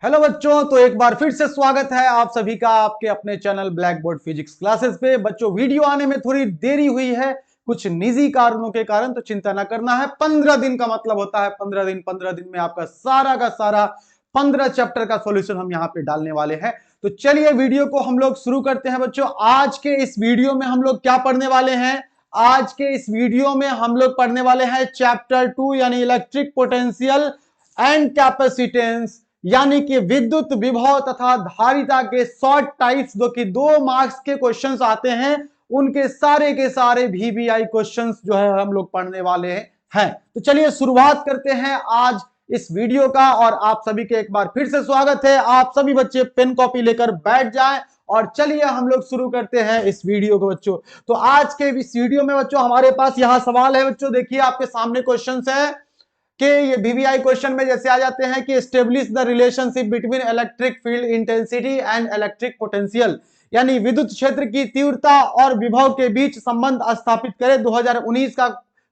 Hello बच्चों, तो एक बार फिर से स्वागत है आप सभी का आपके अपने channel black board physics classes पे। बच्चों, वीडियो आने में थोड़ी देरी हुई है कुछ निजी कारणों के कारण, तो चिंता ना करना है। 15 दिन का मतलब होता है 15 दिन में आपका सारा का सारा 15 चैप्टर का सॉल्यूशन हम यहाँ पे डालने वाले हैं। तो चलिए वीडियो को हम लोग शुरू करते हैं। बच्चों, आज के इस वीडियो में हम लोग क्या पढ़ने वाले हैं? आज के इस वीडियो में हम लोग पढ़ने वाले हैं चैप्टर 2 यानी इलेक्ट्रिक पोटेंशियल एंड कैपेसिटेंस, यानी कि विद्युत विभव तथा धारिता के शॉर्ट टाइप्स, जो कि 2 मार्क्स के क्वेश्चंस आते हैं, उनके सारे के सारे वीवीआई क्वेश्चंस जो है हम लोग पढ़ने वाले हैं। तो चलिए शुरुआत करते हैं आज इस वीडियो का। और आप सभी के एक बार फिर से स्वागत है। आप सभी बच्चे पेन कॉपी लेकर बैठ जाएं और चलिए हम लोग शुरू करते हैं इस वीडियो को। बच्चों, तो आज के इस वीडियो में बच्चों हमारे पास यहां सवाल है। बच्चों देखिए, आपके सामने क्वेश्चंस है कि ये वीवीआई क्वेश्चन में जैसे आ जाते हैं कि establish the relationship between electric field intensity and electric potential, यानी विद्युत क्षेत्र की तीव्रता और विभव के बीच संबंध स्थापित करें। 2019 का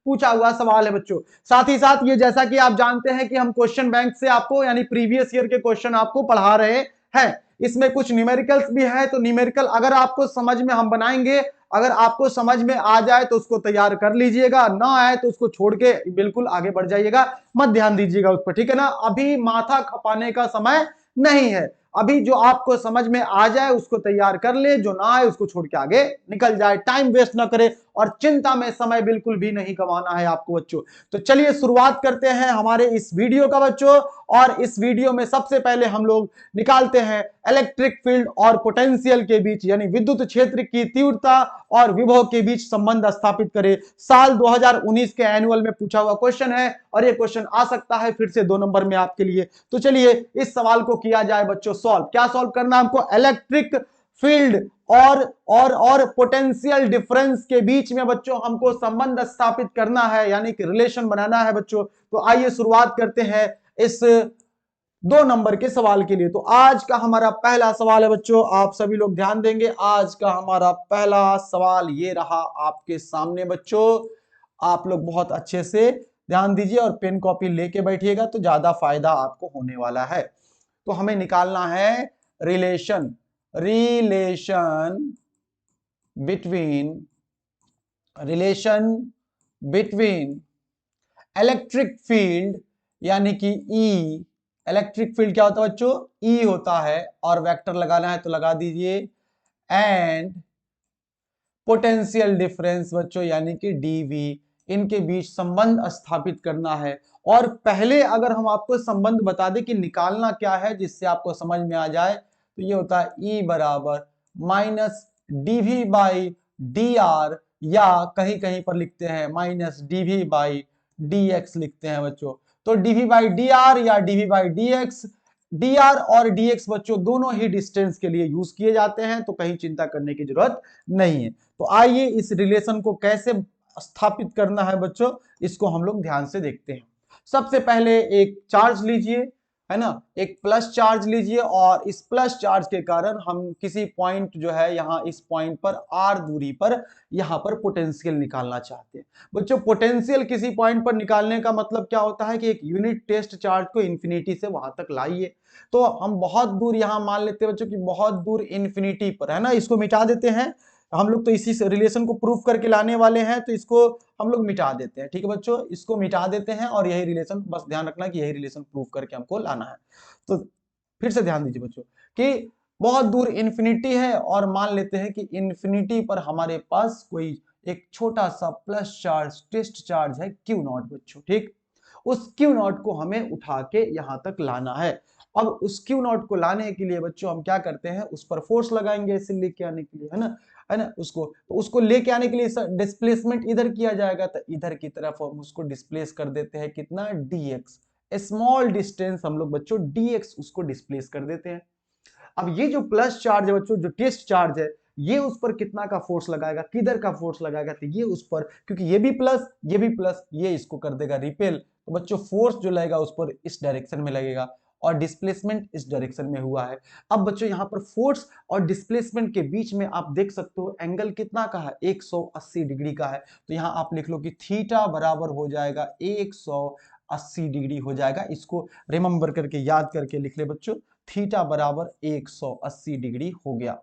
पूछा हुआ सवाल है बच्चों। साथ ही साथ ये, जैसा कि आप जानते हैं कि हम क्वेश्चन बैंक से आपको यानी प्रीवियस ईयर के क्वेश्चन आपको पढ़ा रहे हैं। इसमें कुछ न्यूमेरिकल्स भी है, तो न्यूमेरिकल अगर आपको समझ में हम बनाएंगे, अगर आपको समझ में आ जाए तो उसको तैयार कर लीजिएगा, ना आए तो उसको छोड़ के बिल्कुल आगे बढ़ जाइएगा, मत ध्यान दीजिएगा उस पर, ठीक है ना। अभी माथा खपाने का समय नहीं है। अभी जो आपको समझ में आ जाए उसको तैयार कर ले, जो ना आए उसको छोड़ के आगे निकल जाए। टाइम वेस्ट ना करे और चिंता में समय बिल्कुल भी नहीं गंवाना है आपको बच्चों। तो चलिए शुरुआत करते हैं हमारे इस वीडियो का बच्चों। और इस वीडियो में सबसे पहले हम लोग निकालते हैं इलेक्ट्रिक फील्ड और पोटेंशियल के बीच, यानी विद्युत क्षेत्र की तीव्रता और विभव के बीच संबंध स्थापित करें। साल 2019 के एनुअल में पूछा हुआ क्वेश्चन है और ये क्वेश्चन आ सकता है फिर से 2 नंबर में आपके लिए। तो चलिए इस सवाल को किया जाए बच्चों सॉल्व। क्या सॉल्व करना है हमको? इलेक्ट्रिक फील्ड और पोटेंशियल डिफरेंस के बीच में बच्चों हमको संबंध स्थापित करना है, यानी कि रिलेशन बनाना है बच्चों। तो आइए शुरुआत करते हैं इस 2 नंबर के सवाल के लिए। तो आज का हमारा पहला सवाल है बच्चों, आप सभी लोग ध्यान देंगे। आज का हमारा पहला सवाल ये रहा आपके सामने बच्चों। आप लोग बहुत अच्छे से ध्यान दीजिए और पेन कॉपी लेके बैठिएगा तो ज्यादा फायदा आपको होने वाला है। तो हमें निकालना है रिलेशन बिटवीन इलेक्ट्रिक फील्ड, यानी कि ई। इलेक्ट्रिक फील्ड क्या होता है बच्चों? ई होता है, और वेक्टर लगाना है तो लगा दीजिए, एंड पोटेंशियल डिफरेंस बच्चों यानी कि डीवी, इनके बीच संबंध स्थापित करना है। और पहले अगर हम आपको संबंध बता दें कि निकालना क्या है जिससे आपको समझ में आ जाए, तो ये होता है ई बराबर minus DV by D R, या कहीं कहीं पर लिखते हैं minus DV by D X लिखते हैं बच्चों। तो डीवी बाई डी आर या DV by D X, D R और डी एक्स बच्चों दोनों ही डिस्टेंस के लिए यूज किए जाते हैं, तो कहीं चिंता करने की जरूरत नहीं है। तो आइए इस रिलेशन को कैसे स्थापित करना है बच्चों, इसको हम लोग ध्यान से देखते हैं। सबसे पहले एक चार्ज लीजिए, है ना, एक प्लस चार्ज लीजिए, और इस प्लस चार्ज के कारण हम किसी पॉइंट जो है यहाँ इस पॉइंट पर आर दूरी पर यहाँ पर पोटेंशियल निकालना चाहते हैं। बच्चों, पोटेंशियल किसी पॉइंट पर निकालने का मतलब क्या होता है कि एक यूनिट टेस्ट चार्ज को इंफिनिटी से वहां तक लाइए। तो हम बहुत दूर यहाँ मान लेते हैं बच्चों कि बहुत दूर इंफिनिटी पर, है ना, इसको मिटा देते हैं हम लोग। तो इसी रिलेशन को प्रूफ करके लाने वाले हैं, तो इसको हम लोग मिटा देते हैं। ठीक है बच्चों, इसको मिटा देते हैं और यही रिलेशन, बस ध्यान रखना कि यही रिलेशन प्रूफ करके हमको लाना है। तो फिर से ध्यान दीजिए बच्चों कि बहुत दूर इंफिनिटी है, और मान लेते हैं कि इंफिनिटी पर हमारे पास कोई एक छोटा सा प्लस चार्ज, टेस्ट चार्ज है क्यू नॉट बच्चों। ठीक, उस क्यू नॉट को हमें उठा के यहां तक लाना है। अब उस क्यू नॉट को लाने के लिए बच्चों हम क्या करते हैं, उस पर फोर्स लगाएंगे इसे लेके आने के लिए, है ना। उसको लेके आने के लिए डिस्प्लेसमेंट इधर किया जाएगा, तो इधर की तरफ हम उसको डिस्प्लेस कर देते हैं कितना, dx। स्मॉल डिस्टेंस हम लोग बच्चों dx उसको डिस्प्लेस कर देते हैं। अब ये जो प्लस चार्ज है बच्चों, जो टेस्ट चार्ज है, ये उस पर कितना का फोर्स लगाएगा, किधर का फोर्स लगाएगा, तो ये उस पर, क्योंकि ये भी प्लस ये भी प्लस, ये इसको कर देगा रिपेल। तो बच्चों फोर्स जो लगेगा उस पर इस डायरेक्शन में लगेगा, और डिस्प्लेसमेंट इस डायरेक्शन में हुआ है। अब बच्चों यहाँ पर फोर्स और डिस्प्लेसमेंट के बीच में आप देख सकते हो एंगल कितना का है, 180 डिग्री का है। तो यहाँ आप लिख लो कि थीटा बराबर हो जाएगा 180 180 डिग्री हो जाएगा। इसको रिमेंबर करके याद करके लिख ले बच्चों, थीटा बराबर 180 डिग्री हो गया।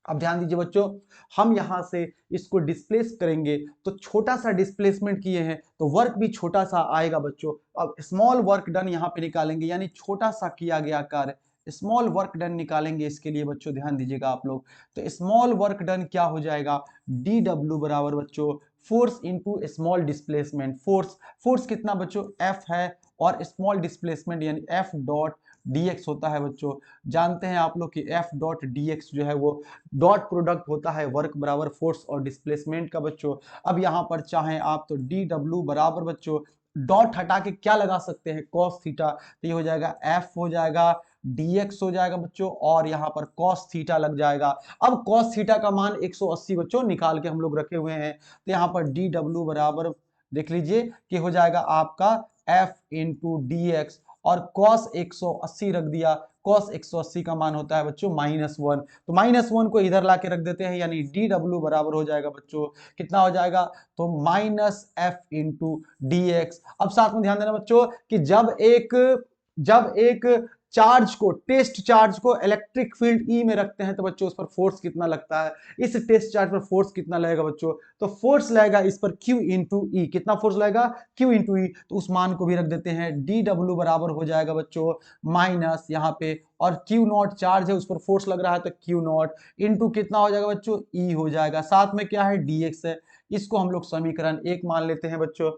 अब ध्यान दीजिए बच्चों, हम यहां से इसको डिस्प्लेस करेंगे तो छोटा सा डिस्प्लेसमेंट किए हैं तो वर्क भी छोटा सा आएगा बच्चों। अब स्मॉल वर्क डन यहां पे निकालेंगे, यानी छोटा सा किया गया कार्य, स्मॉल वर्क डन निकालेंगे। इसके लिए बच्चों ध्यान दीजिएगा आप लोग, तो स्मॉल वर्क डन क्या हो जाएगा, डी डब्ल्यू बराबर बच्चों force into small displacement. Force कितना बच्चों, एफ है, और स्मॉल डिस्प्लेसमेंट यानी एफ डॉट dx होता है बच्चों। जानते हैं आप लोग कि एफ डॉट dx जो है वो डॉट प्रोडक्ट होता है वर्क बराबर फोर्स और डिस्प्लेसमेंट का बच्चों। अब यहां पर चाहें आप तो डी डब्ल्यू बराबर बच्चों डॉट हटा के क्या लगा सकते हैं, कॉस थीटा, तो ये हो जाएगा एफ हो जाएगा dx हो जाएगा बच्चों, और यहाँ पर कॉस थीटा लग जाएगा। अब कॉस थीटा का मान 180 बच्चों निकाल के हम लोग रखे हुए हैं, तो यहाँ पर डी डब्ल्यू बराबर देख लीजिए कि हो जाएगा आपका एफ इंटू डी एक्स, और cos 180 रख दिया। cos 180 का मान होता है बच्चों -1, तो -1 को इधर लाके रख देते हैं, यानी डी डब्ल्यू बराबर हो जाएगा बच्चों कितना हो जाएगा, तो -f इंटू डी एक्स। अब साथ में ध्यान देना बच्चों कि जब एक चार्ज को, टेस्ट चार्ज को इलेक्ट्रिक फील्ड ई में रखते हैं तो बच्चों उस पर फोर्स कितना लगता है, इस टेस्ट चार्ज पर फोर्स कितना लगेगा बच्चों, तो फोर्स लगेगा इस पर Q इंटू ई। कितना फोर्स लगेगा, Q इंटू ई, तो उस मान को भी रख देते हैं। डी डब्ल्यू बराबर हो जाएगा बच्चों माइनस यहाँ पे, और Q नॉट चार्ज है उस पर फोर्स लग रहा है तो Q नॉट इंटू कितना हो जाएगा बच्चों, ई हो जाएगा, साथ में क्या है dx है। इसको हम लोग समीकरण 1 मान लेते हैं बच्चों।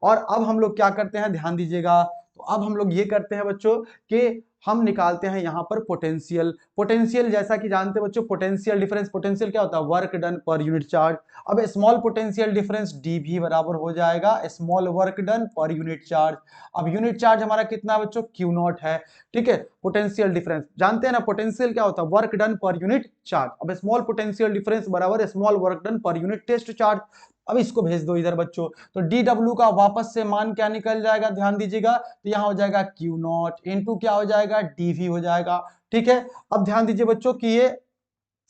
और अब हम लोग क्या करते हैं, ध्यान दीजिएगा, तो अब हम लोग ये करते हैं बच्चों कि हम निकालते हैं यहां पर पोटेंशियल जैसा कि जानते हैं बच्चों, पोटेंशियल डिफरेंस, पोटेंशियल क्या होता है, work done per unit charge. अब स्मॉल पोटेंशियल डिफरेंस dV बराबर हो जाएगा small work done per unit charge. अब यूनिट चार्ज हमारा कितना बच्चों, Q नॉट है, ठीक है। पोटेंशियल डिफरेंस जानते हैं ना, पोटेंशियल क्या होता है, work done per unit charge. अब स्मॉल पोटेंशियल डिफरेंस बराबर small work done per unit test charge. अब इसको भेज दो इधर बच्चों, तो डी डब्ल्यू का वापस से मान क्या निकल जाएगा, ध्यान दीजिएगा, तो यहां हो जाएगा Q नॉट इंटू क्या हो जाएगा, dV हो जाएगा, ठीक है। अब ध्यान दीजिए बच्चों कि ये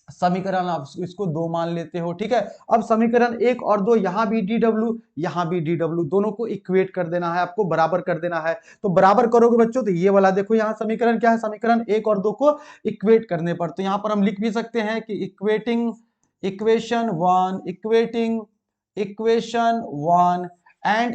समीकरण आप इसको 2 मान लेते हो, ठीक है। अब समीकरण 1 और 2, यहां भी डी डब्ल्यू यहां भी डी डब्ल्यू, दोनों को इक्वेट कर देना है आपको, बराबर कर देना है। तो बराबर करोगे बच्चों तो ये वाला देखो, यहां समीकरण क्या है, समीकरण 1 और 2 को इक्वेट करने पर, तो यहां पर हम लिख भी सकते हैं कि इक्वेटिंग इक्वेशन 1 एंड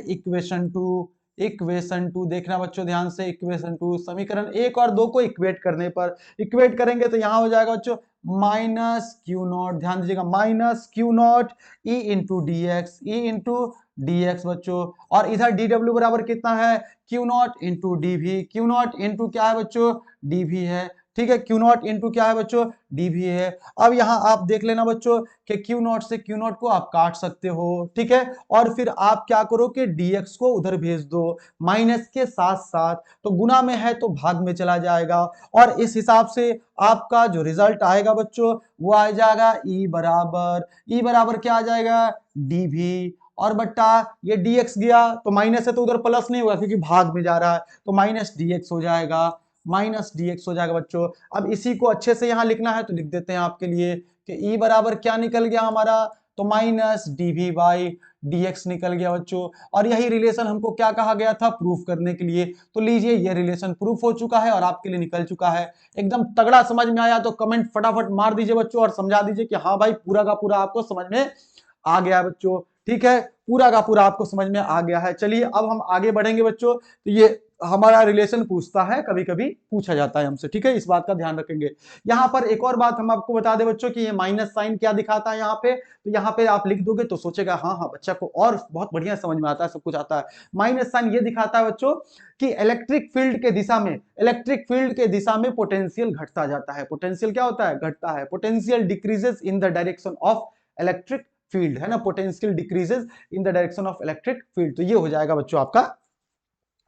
इक्वेशन 2 देखना बच्चों ध्यान से, इक्वेशन 2 समीकरण 1 और 2 को इक्वेट करने पर, इक्वेट करेंगे तो यहां हो जाएगा बच्चों माइनस Q नॉट, ध्यान दीजिएगा minus Q naught E into D X बच्चों, और इधर डी डब्ल्यू बराबर कितना है, Q naught into DV, Q naught into क्या है बच्चों, डीवी है, ठीक है। Q नॉट इंटू क्या है बच्चों, dV है। अब यहां आप देख लेना बच्चों कि Q नॉट से Q नॉट को आप काट सकते हो, ठीक है, और फिर आप क्या करो कि dx को उधर भेज दो माइनस के साथ साथ, तो गुना में है तो भाग में चला जाएगा, और इस हिसाब से आपका जो रिजल्ट आएगा बच्चों वो आ जाएगा E बराबर क्या आ जाएगा, dV, और बट्टा ये dx गया तो माइनस है तो उधर प्लस नहीं होगा क्योंकि भाग में जा रहा है, तो माइनस dx हो जाएगा, बच्चों। अब इसी को अच्छे से यहां लिखना है तो लिख देते हैं आपके लिए कि E बराबर क्या निकल गया हमारा, तो माइनस dV बाई dx निकल गया बच्चों। और यही रिलेशन हमको क्या कहा गया था, प्रूफ करने के लिए, तो लीजिए ये रिलेशन प्रूफ हो चुका है और आपके लिए निकल चुका है। एकदम तगड़ा समझ में आया तो कमेंट फटाफट मार दीजिए बच्चों, और समझा दीजिए कि हाँ भाई पूरा का पूरा आपको समझ में आ गया बच्चों, ठीक है, पूरा का पूरा आपको समझ में आ गया है। चलिए अब हम आगे बढ़ेंगे बच्चों, तो ये हमारा रिलेशन पूछता है, कभी कभी पूछा जाता है हमसे, ठीक है, इस बात का ध्यान रखेंगे। यहां पर एक और बात हम आपको बता दें बच्चों कि ये माइनस साइन क्या दिखाता है यहाँ पे, तो यहाँ पे आप लिख दोगे तो सोचेगा हाँ हाँ बच्चा को और बहुत बढ़िया समझ में आता है, सब कुछ आता है। माइनस साइन ये दिखाता है बच्चों कि इलेक्ट्रिक फील्ड के दिशा में पोटेंशियल घटता जाता है। पोटेंशियल क्या होता है, घटता है। Potential decreases in the direction of electric field, है ना, potential decreases in the direction of electric field, तो ये हो जाएगा बच्चों आपका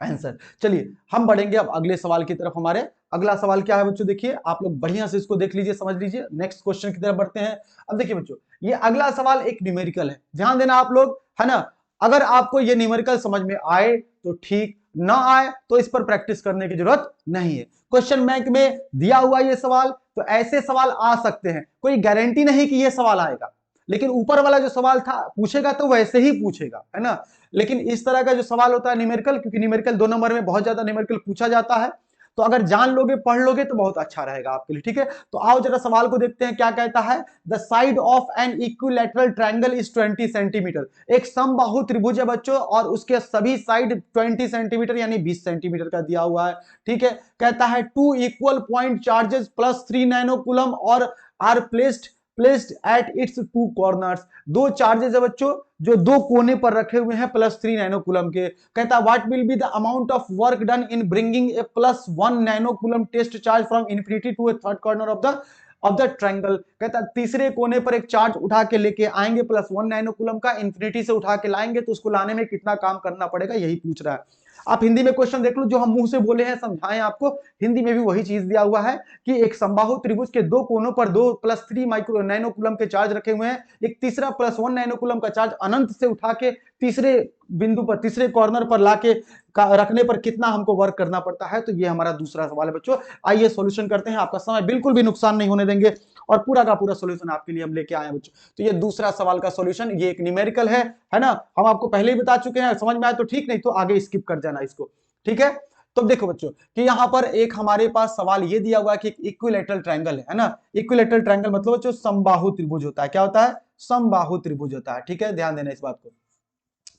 आंसर। चलिए हम बढ़ेंगे अब अगले सवाल की तरफ। हमारे अगला सवाल क्या है बच्चों, देखिए आप लोग बढ़िया से इसको देख लीजिए, समझ लीजिए। नेक्स्ट क्वेश्चन की तरफ बढ़ते हैं। अब देखिए बच्चों ये अगला सवाल एक न्यूमेरिकल है, ध्यान देना आप लोग, है ना। अगर आपको ये न्यूमेरिकल समझ में आए तो ठीक, ना आए तो इस पर प्रैक्टिस करने की जरूरत नहीं है। क्वेश्चन बैंक में दिया हुआ ये सवाल, तो ऐसे सवाल आ सकते हैं, कोई गारंटी नहीं कि ये सवाल आएगा, लेकिन ऊपर वाला जो सवाल था पूछेगा तो वैसे ही पूछेगा, है ना। लेकिन इस तरह का जो सवाल होता है न्यूमेरिकल, क्योंकि न्यूमेरिकल 2 नंबर में बहुत ज्यादा न्यूमेरिकल पूछा जाता है, तो अगर जान लोगे पढ़ लोगे तो बहुत अच्छा रहेगा आपके लिए, ठीक है। तो आओ जरा सवाल को देखते हैं क्या कहता है। The side of an equilateral triangle is 20 centimetre. एक समबाहु त्रिभुज है बच्चों, और उसके सभी साइड 20 सेंटीमीटर यानी 20 सेंटीमीटर का दिया हुआ है, ठीक है। कहता है two equal point charges plus 3 nano coulomb और are placed at its two corners. दो चार्जेस है बच्चों जो दो कोने पर रखे हुए हैं प्लस 3 नैनो कूलम के। कहता है what will be the amount of work done in bringing a plus 1 nano coulomb test charge from infinity to a third corner of the triangle. कहता है तीसरे कोने पर एक चार्ज उठा के लेके आएंगे प्लस 1 नैनो कूलम का, इन्फिनिटी से उठा के लाएंगे तो उसको लाने में कितना काम करना पड़ेगा, यही पूछ रहा है। आप हिंदी में क्वेश्चन देख लो, जो हम मुंह से बोले हैं समझाएं आपको, हिंदी में भी वही चीज दिया हुआ है कि एक समबाहु त्रिभुज के दो कोनों पर 2 + 3 माइक्रो नैनो कूलम के चार्ज रखे हुए हैं, एक तीसरा +1 नैनो कूलम का चार्ज अनंत से उठा के तीसरे बिंदु पर, तीसरे कॉर्नर पर लाके रखने पर कितना हमको वर्क करना पड़ता है। तो ये हमारा दूसरा सवाल है बच्चों। आइए सॉल्यूशन करते हैं, आपका समय बिल्कुल भी नुकसान नहीं होने देंगे और पूरा का पूरा सॉल्यूशन आपके लिए हम लेके आए हैं बच्चों। तो ये दूसरा सवाल का सॉल्यूशन, ये एक न्यूमेरिकल है ना। हम आपको पहले ही बता चुके हैं, समझ में आया तो ठीक, नहीं तो आगे स्किप कर जाना इसको, ठीक है। तो देखो बच्चों कि यहां पर एक हमारे पास सवाल ये दिया हुआ है कि इक्विलैटरल ट्रायंगल है ना। इक्विलैटरल ट्रायंगल मतलब बच्चों समबाहु त्रिभुज होता है। क्या होता है? समबाहु त्रिभुज होता है, ठीक है, ध्यान देना इस बात को।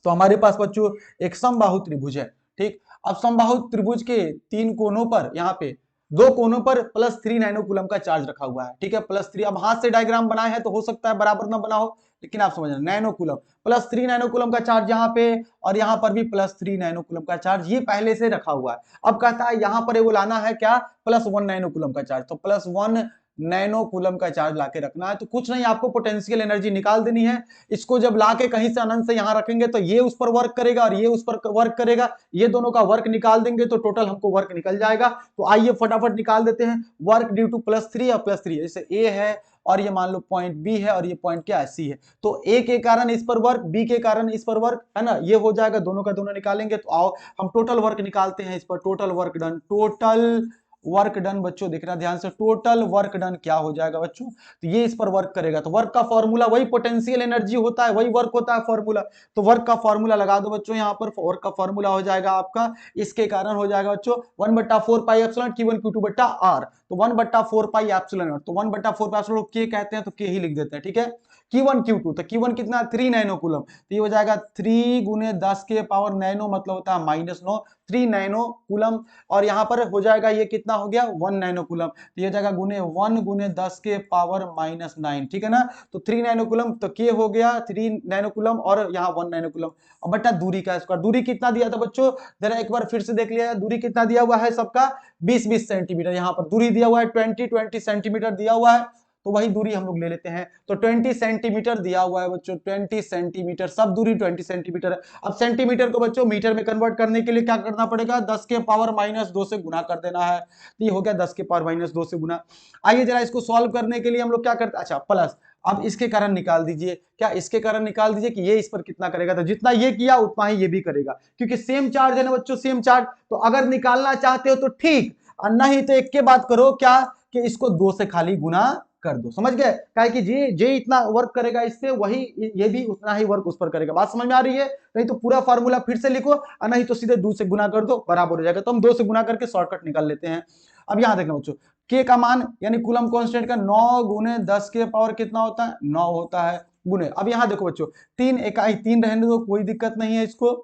तो हमारे पास बच्चों एक समबाहु त्रिभुज है, ठीक। अब समबाहु त्रिभुज के 3 कोनों पर, यहाँ पे 2 कोनों पर प्लस 3 नैनो कूलम का चार्ज रखा हुआ है, ठीक है, +3। अब हाथ से डायग्राम बनाए हैं तो हो सकता है बराबर ना बना हो, लेकिन आप समझ रहे नैनो कूलम, +3 नैनो कूलम का चार्ज यहाँ पे, और यहाँ पर भी +3 नैनो कूलम का चार्ज, ये पहले से रखा हुआ है। अब कहता है यहाँ पर वो लाना है क्या, +1 नैनो कूलम का चार्ज। तो +1 नैनो कूलम का चार्ज लाके रखना है। तो कुछ नहीं, आपको पोटेंशियल एनर्जी निकाल देनी है। इसको जब लाके कहीं से अनंत से यहां रखेंगे तो ये उस पर वर्क करेगा और ये उस पर वर्क करेगा, ये दोनों का वर्क निकाल देंगे तो टोटल हमको वर्क निकल जाएगा। तो आइए फटाफट निकाल देते हैं। वर्क ड्यू टू +3 और +3, जैसे ए है और ये मान लो पॉइंट बी है और ये पॉइंट क्या है, सी है। तो ए के कारण इस पर वर्क, बी के कारण इस पर वर्क, है ना, ये हो जाएगा, दोनों का दोनों निकालेंगे। तो आओ हम टोटल वर्क निकालते हैं इस पर। Total work done, total work done बच्चों देखना ध्यान से, टोटल वर्क डन क्या हो जाएगा बच्चों, तो ये इस पर वर्क करेगा। तो वर्क का फॉर्मूला वही पोटेंशियल एनर्जी होता है, वही वर्क होता है फॉर्मूला। तो वर्क का फॉर्मूला लगा दो बच्चों, यहाँ पर वर्क का फॉर्मूला हो जाएगा आपका, इसके कारण हो जाएगा बच्चों 1/4 पाई एप्सिलॉन Q1 Q2 बट्टा R। तो 1/4 पाई एप्सिलॉन, तो 1/4 पाई एप्सिलॉन के कहते हैं तो के ही लिख देते हैं, ठीक है। Q1 Q2, तो Q1 कितना 3 नैनो कूलम, तो ये हो जाएगा 3 × 10 के पावर नैनो, मतलब होता है -9, 3 नैनो कूलम। और यहाँ पर हो जाएगा ये कितना हो गया 1 नैनो कूलम, तो ये जाएगा गुने 1 × 10 के पावर -9, ठीक है ना। तो 3 नैनो कूलम, तो के हो गया 3 नैनो कूलम और यहाँ 1 नैनो कूलम। अब बटा दूरी का स्क्वायर, दूरी कितना दिया था बच्चों, जरा एक बार फिर से देख लिया, दूरी कितना दिया हुआ है सबका 20-20 सेंटीमीटर। यहाँ पर दूरी दिया हुआ है 20-20 सेंटीमीटर दिया हुआ है, तो वही दूरी हम लोग ले लेते हैं। तो 20 सेंटीमीटर दिया हुआ है बच्चों, 20 सेंटीमीटर, सब दूरी 20 सेंटीमीटर है। अब सेंटीमीटर को बच्चों मीटर में कन्वर्ट करने के लिए क्या करना पड़ेगा, 10 के पावर -2 से गुना कर देना है। तो ये हो गया 10 के पावर -2 से गुना। आइए जरा इसको सॉल्व करने के लिए हम लोग क्या करते हैं, अच्छा प्लस, अब इसके कारण निकाल दीजिए, क्या इसके कारण निकाल दीजिए कि ये इस पर कितना करेगा, तो जितना ये किया उतना ही ये भी करेगा, क्योंकि सेम चार्ज है ना बच्चों, सेम चार्ज। तो अगर निकालना चाहते हो तो ठीक, और नहीं तो एक के बात करो क्या, कि इसको 2 से खाली गुना कर दो, समझ गए। क्या कि जे इतना वर्क करेगा इस पे, वही ये भी उतना ही वर्क उस पर करेगा। बात समझ में आ रही है, नहीं तो पूरा फार्मूला फिर से लिखो, और नहीं तो सीधे 2 से गुना कर दो, बराबर हो जाएगा। तो हम 2 से गुना करके शॉर्टकट निकाल लेते हैं। अब यहां देखना बच्चों, के का मान यानी कूलम कांस्टेंट का 9 × 10 के पावर कितना होता है, 9 होता है, गुने। अब यहां देखो बच्चों 3 इकाई 3 रहने दो, कोई दिक्कत नहीं है इसको,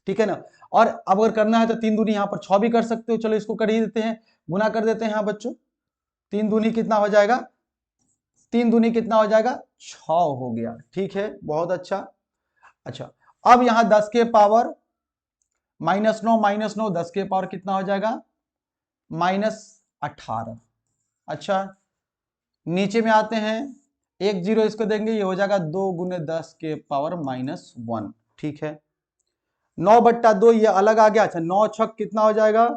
ठीक है ना। और अब अगर करना है तो 3 दूनी यहाँ पर 6 भी कर सकते हो, चलो इसको कर ही देते हैं, गुना कर देते हैं यहाँ बच्चों। 3 दूनी कितना हो जाएगा, 3 दूनी कितना हो जाएगा 6 हो गया, ठीक है, बहुत अच्छा। अच्छा अब यहां 10 के पावर -9, 10 के पावर कितना हो जाएगा -18। अच्छा नीचे में आते हैं, 1 0 इसको देंगे, ये हो जाएगा 2 × 10 के पावर -1, ठीक है। 9/2 ये अलग आ गया। अच्छा 9 छक कितना हो जाएगा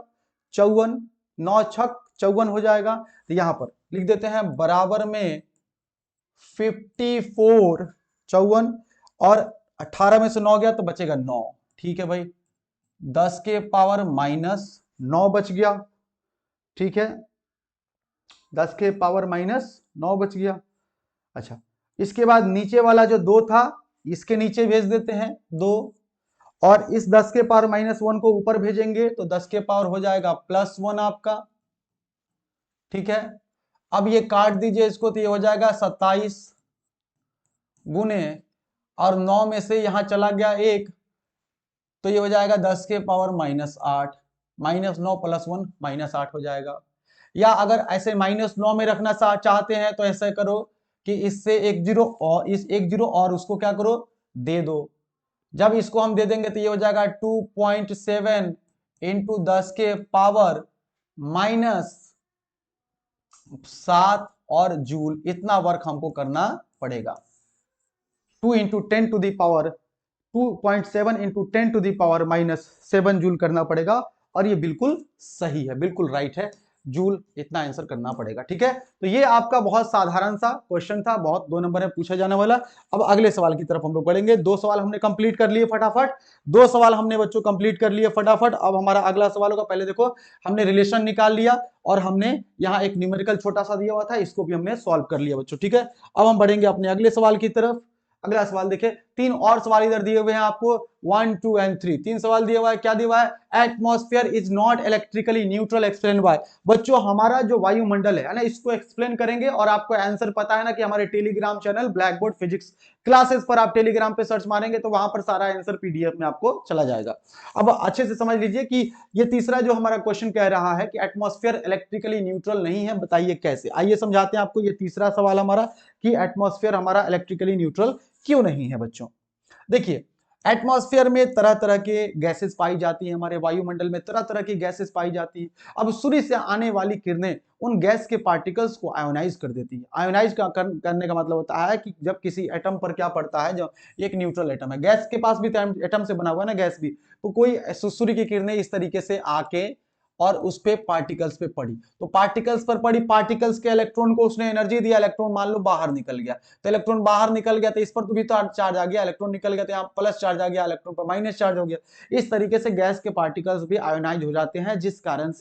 54, 9 छक 54 हो जाएगा। तो यहां पर लिख देते हैं बराबर में 54, 54, और 18 में से 9 गया तो बचेगा 9, ठीक है भाई। 10 के पावर -9 बच गया, ठीक है, 10 के पावर -9 बच गया। अच्छा इसके बाद नीचे वाला जो 2 था इसके नीचे भेज देते हैं 2, और इस 10 के पावर -1 को ऊपर भेजेंगे तो 10 के पावर हो जाएगा +1 आपका। ठीक है, अब ये काट दीजिए इसको तो ये हो जाएगा 27 गुने, और 9 में से यहां चला गया 1 तो ये हो जाएगा 10 के पावर -8, -9 + 1 -8 हो जाएगा। या अगर ऐसे -9 में रखना चाहते हैं तो ऐसे करो कि इससे एक जीरो और इस एक जीरो और उसको क्या करो दे दो। जब इसको हम दे देंगे तो ये हो जाएगा 2.7 इंटू 10 के पावर -7 और जूल, इतना वर्क हमको करना पड़ेगा। 2 into 10 to the power 2.7 into 10 to the power -7 joule करना पड़ेगा, और ये बिल्कुल सही है, बिल्कुल राइट है, जूल इतना आंसर करना पड़ेगा। ठीक है, तो ये आपका बहुत साधारण सा क्वेश्चन था, बहुत 2 नंबर में पूछा जाने वाला। अब अगले सवाल की तरफ हम लोग बढ़ेंगे। 2 सवाल हमने कंप्लीट कर लिए फटाफट, 2 सवाल हमने बच्चों कंप्लीट कर लिए फटाफट। अब हमारा अगला सवाल होगा, पहले देखो हमने रिलेशन निकाल लिया और हमने यहाँ एक न्यूमेरिकल छोटा सा दिया हुआ था, इसको भी हमने सॉल्व कर लिया बच्चों। ठीक है, अब हम बढ़ेंगे अपने अगले सवाल की तरफ। अगला सवाल देखिए, 3 और सवाल इधर दिए हुए हैं आपको, 1, 2 एंड 3, 3 सवाल दिया हुआ है। क्या दिया हुआ है? Atmosphere is not electrically neutral, explain why. बच्चों हमारा जो वायुमंडल है ना, इसको एक्सप्लेन करेंगे, और आपको आंसर पता है ना कि हमारे Telegram channel black board physics classes पर आप टेलीग्राम पे सर्च मारेंगे तो वहां पर सारा आंसर पीडीएफ में आपको चला जाएगा। अब अच्छे से समझ लीजिए कि ये तीसरा जो हमारा क्वेश्चन कह रहा है कि एटमॉस्फेयर इलेक्ट्रिकली न्यूट्रल नहीं है, बताइए कैसे। आइए समझाते हैं आपको। ये तीसरा सवाल हमारा कि एटमॉस्फेयर हमारा इलेक्ट्रिकली न्यूट्रल क्यों नहीं है बच्चों। देखिए, एटमॉस्फेयर में तरह तरह के गैसेस पाई जाती हैं, हमारे वायुमंडल में तरह तरह की गैसेस पाई जाती हैं। अब सूर्य से आने वाली किरणें उन गैस के पार्टिकल्स को आयोनाइज कर देती है। आयोनाइज करने का मतलब होता है कि जब किसी एटम पर क्या पड़ता है, जो एक न्यूट्रल एटम है, गैस के पास भी तो एटम से बना हुआ है ना गैस भी, तो कोई सूर्य की किरणें इस तरीके से आके और उस पे पार्टिकल्स पे पड़ी, तो पार्टिकल्स पर पड़ी, पार्टिकल्स के इलेक्ट्रॉन को उसने एनर्जी दिया, इलेक्ट्रॉन मान लो बाहर निकल गया, तो इलेक्ट्रॉन बाहर निकल गया तो इस पर तो भी तो चार्ज आ गया, इलेक्ट्रॉन निकल गया तो यहाँ प्लस चार्ज आ गया, इलेक्ट्रॉन पर माइनस चार्ज हो गया। इस तरीके से गैस के पार्टिकल्स भी आयोनाइज हो जाते हैं, जिस कारण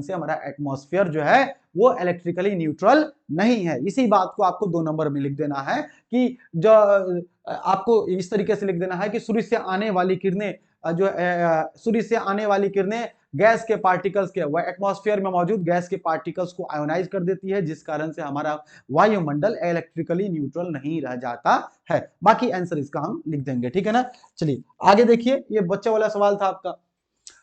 से हमारा एटमॉस्फेयर जो है वो इलेक्ट्रिकली न्यूट्रल नहीं है। इसी बात को आपको 2 नंबर में लिख देना है कि जो आपको इस तरीके से लिख देना है कि सूर्य से आने वाली किरणें सूर्य से आने वाली किरणें गैस के पार्टिकल्स के एटमॉस्फेयर में मौजूद गैस के पार्टिकल्स को आयोनाइज कर देती है, जिस कारण से हमारा वायुमंडल इलेक्ट्रिकली न्यूट्रल नहीं रह जाता है। बाकी आंसर इसका हम लिख देंगे, ठीक है ना। चलिए आगे देखिए, ये बच्चे वाला सवाल था आपका।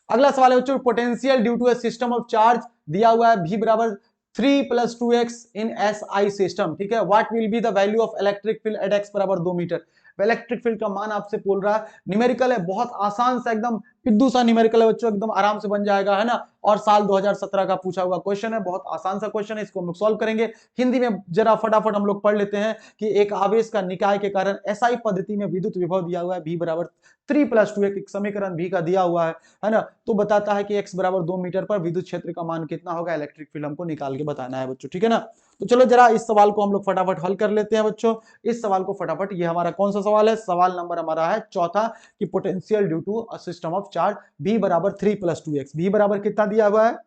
अगला सवाल है बच्चों, potential due to a system of charge दिया हुआ है V बराबर 3 + 2x इन SI सिस्टम। ठीक है, what will be the value of electric field at x बराबर 2 मीटर। इलेक्ट्रिक फील्ड का मान आपसे बोल रहा है, न्यूमेरिकल है, बहुत आसान सा, एकदम पिद्दू सा न्यूमेरिकल है बच्चों, एकदम आराम से बन जाएगा, है ना। और साल 2017 का पूछा हुआ क्वेश्चन है, बहुत आसान सा क्वेश्चन है, इसको हम लोग सॉल्व करेंगे। हिंदी में जरा फटाफट हम लोग पढ़ लेते हैं कि एक आवेश का निकाय के कारण SI पद्धति में विद्युत विभव दिया हुआ है V बराबर 3 + 2 एक समीकरण V का दिया हुआ है ना। तो बताता है कि x बराबर 2 मीटर पर विद्युत क्षेत्र का मान कितना होगा, इलेक्ट्रिक फील्ड हमको निकाल के बताना है बच्चों, ठीक है ना। तो चलो जरा इस सवाल को हम लोग फटाफट हल कर लेते हैं बच्चों। इस सवाल को फटाफट, ये हमारा कौन सा सवाल है, सवाल नंबर हमारा है चौथा, कि potential due to a system of charge V बराबर 3 + 2x, V बराबर कितना दिया हुआ है।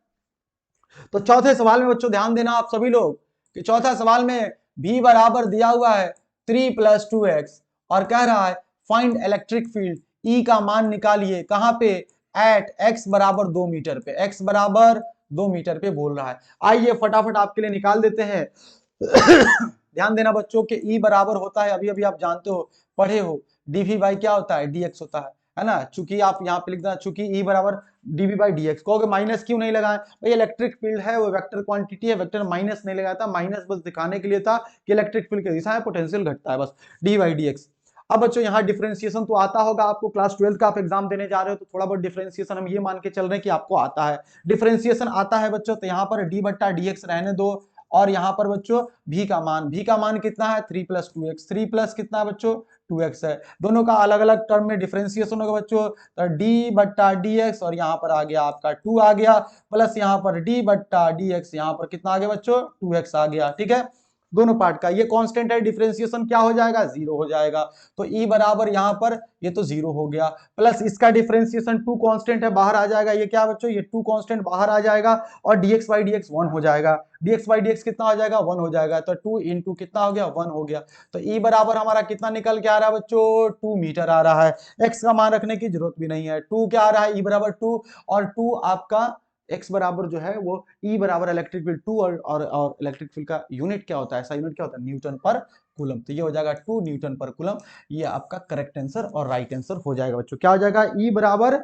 तो चौथे सवाल में बच्चों ध्यान देना आप सभी लोग कि चौथा सवाल में V बराबर दिया हुआ है 3 + 2x, और कह रहा है फाइंड इलेक्ट्रिक फील्ड, E का मान निकालिए, कहां पे, एट x बराबर 2 मीटर पे, x बराबर 2 मीटर पे बोल रहा है। आइए फटाफट आपके लिए निकाल देते हैं। ध्यान देना बच्चों कि E बराबर होता है, अभी अभी आप जानते हो, पढ़े हो, dV बाई क्या होता है, dx होता है ना। चूंकि आप यहाँ पे लिख देना, चूंकि E बराबर dV बाई dx, कहोगे माइनस क्यों नहीं लगाए भाई, इलेक्ट्रिक फील्ड है वो वेक्टर क्वांटिटी है, वेक्टर माइनस नहीं लगाया था, माइनस बस दिखाने के लिए था कि इलेक्ट्रिक फील्ड की दिशा है, पोटेंशियल घटता है, बस d बाई dx। अब बच्चों यहाँ डिफरेंशिएशन तो आता होगा आपको, क्लास 12 का आप एग्जाम देने जा रहे हो तो थोड़ा बहुत डिफरेंशिएशन हम ये मान के चल रहे हैं कि आपको आता है। डिफरेंशिएशन आता है बच्चों, तो यहाँ पर d बट्टा dx रहने दो, और यहाँ पर बच्चों v का मान कितना है, 3 + 2x, 3 प्लस कितना है बच्चों, 2x है। दोनों का अलग अलग टर्म में डिफरेंशिएशन होगा बच्चों, तो d बट्टा dx, और यहाँ पर आ गया आपका 2 आ गया, प्लस यहाँ पर d बट्टा dx, यहाँ पर कितना आ गया बच्चों, 2x आ गया, ठीक है। दोनों पार्ट का। ये कांस्टेंट है, डिफरेंशिएशन क्या हो जाएगा, 0 हो जाएगा। तो E बराबर यहां पर ये तो 0 हो गया, प्लस इसका डिफरेंशिएशन 2 कांस्टेंट है, बाहर आ जाएगा। ये क्या बच्चों, ये 2 कांस्टेंट बाहर आ जाएगा और dx by dx 1 हो जाएगा। dx by dx कितना हो जाएगा, 1 हो जाएगा। तो 2 इंटू कितना हो गया, 1 हो गया। तो E बराबर हमारा कितना निकल के आ रहा है बच्चों, 2 मीटर आ रहा है। x का मान रखने की जरूरत भी नहीं है, 2 क्या आ रहा है, E बराबर 2, और 2 आपका x बराबर जो है वो E बराबर इलेक्ट्रिक फील्ड 2, और इलेक्ट्रिक फील्ड का यूनिट क्या होता है, ऐसा यूनिट क्या होता है, न्यूटन पर कूलम। तो ये हो जाएगा 2 न्यूटन पर कूलम। ये आपका करेक्ट आंसर और राइट आंसर हो जाएगा बच्चों। क्या हो जाएगा, E बराबर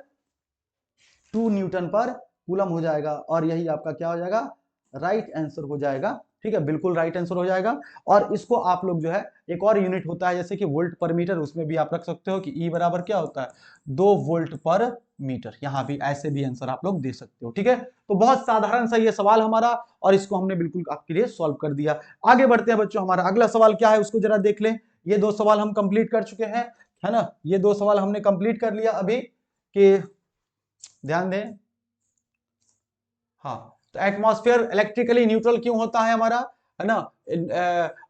2 न्यूटन पर कूलम हो जाएगा, और यही आपका क्या हो जाएगा, राइट आंसर हो जाएगा। ठीक है, बिल्कुल राइट आंसर हो जाएगा। और इसको आप लोग जो है, एक और यूनिट होता है जैसे कि वोल्ट पर मीटर, उसमें भी आप रख सकते हो कि E बराबर क्या होता है, 2 वोल्ट पर मीटर। यहां भी ऐसे भी आंसर आप लोग दे सकते हो। ठीक है, तो बहुत साधारण सा ये सवाल हमारा, और इसको हमने बिल्कुल आपके लिए सॉल्व कर दिया। आगे बढ़ते हैं बच्चों, हमारा अगला सवाल क्या है उसको जरा देख लें। ये 2 सवाल हम कंप्लीट कर चुके हैं, है ना, ये 2 सवाल हमने कंप्लीट कर लिया अभी, कि ध्यान दें। हाँ, तो एटमॉस्फेयर इलेक्ट्रिकली न्यूट्रल क्यों होता है हमारा, है ना,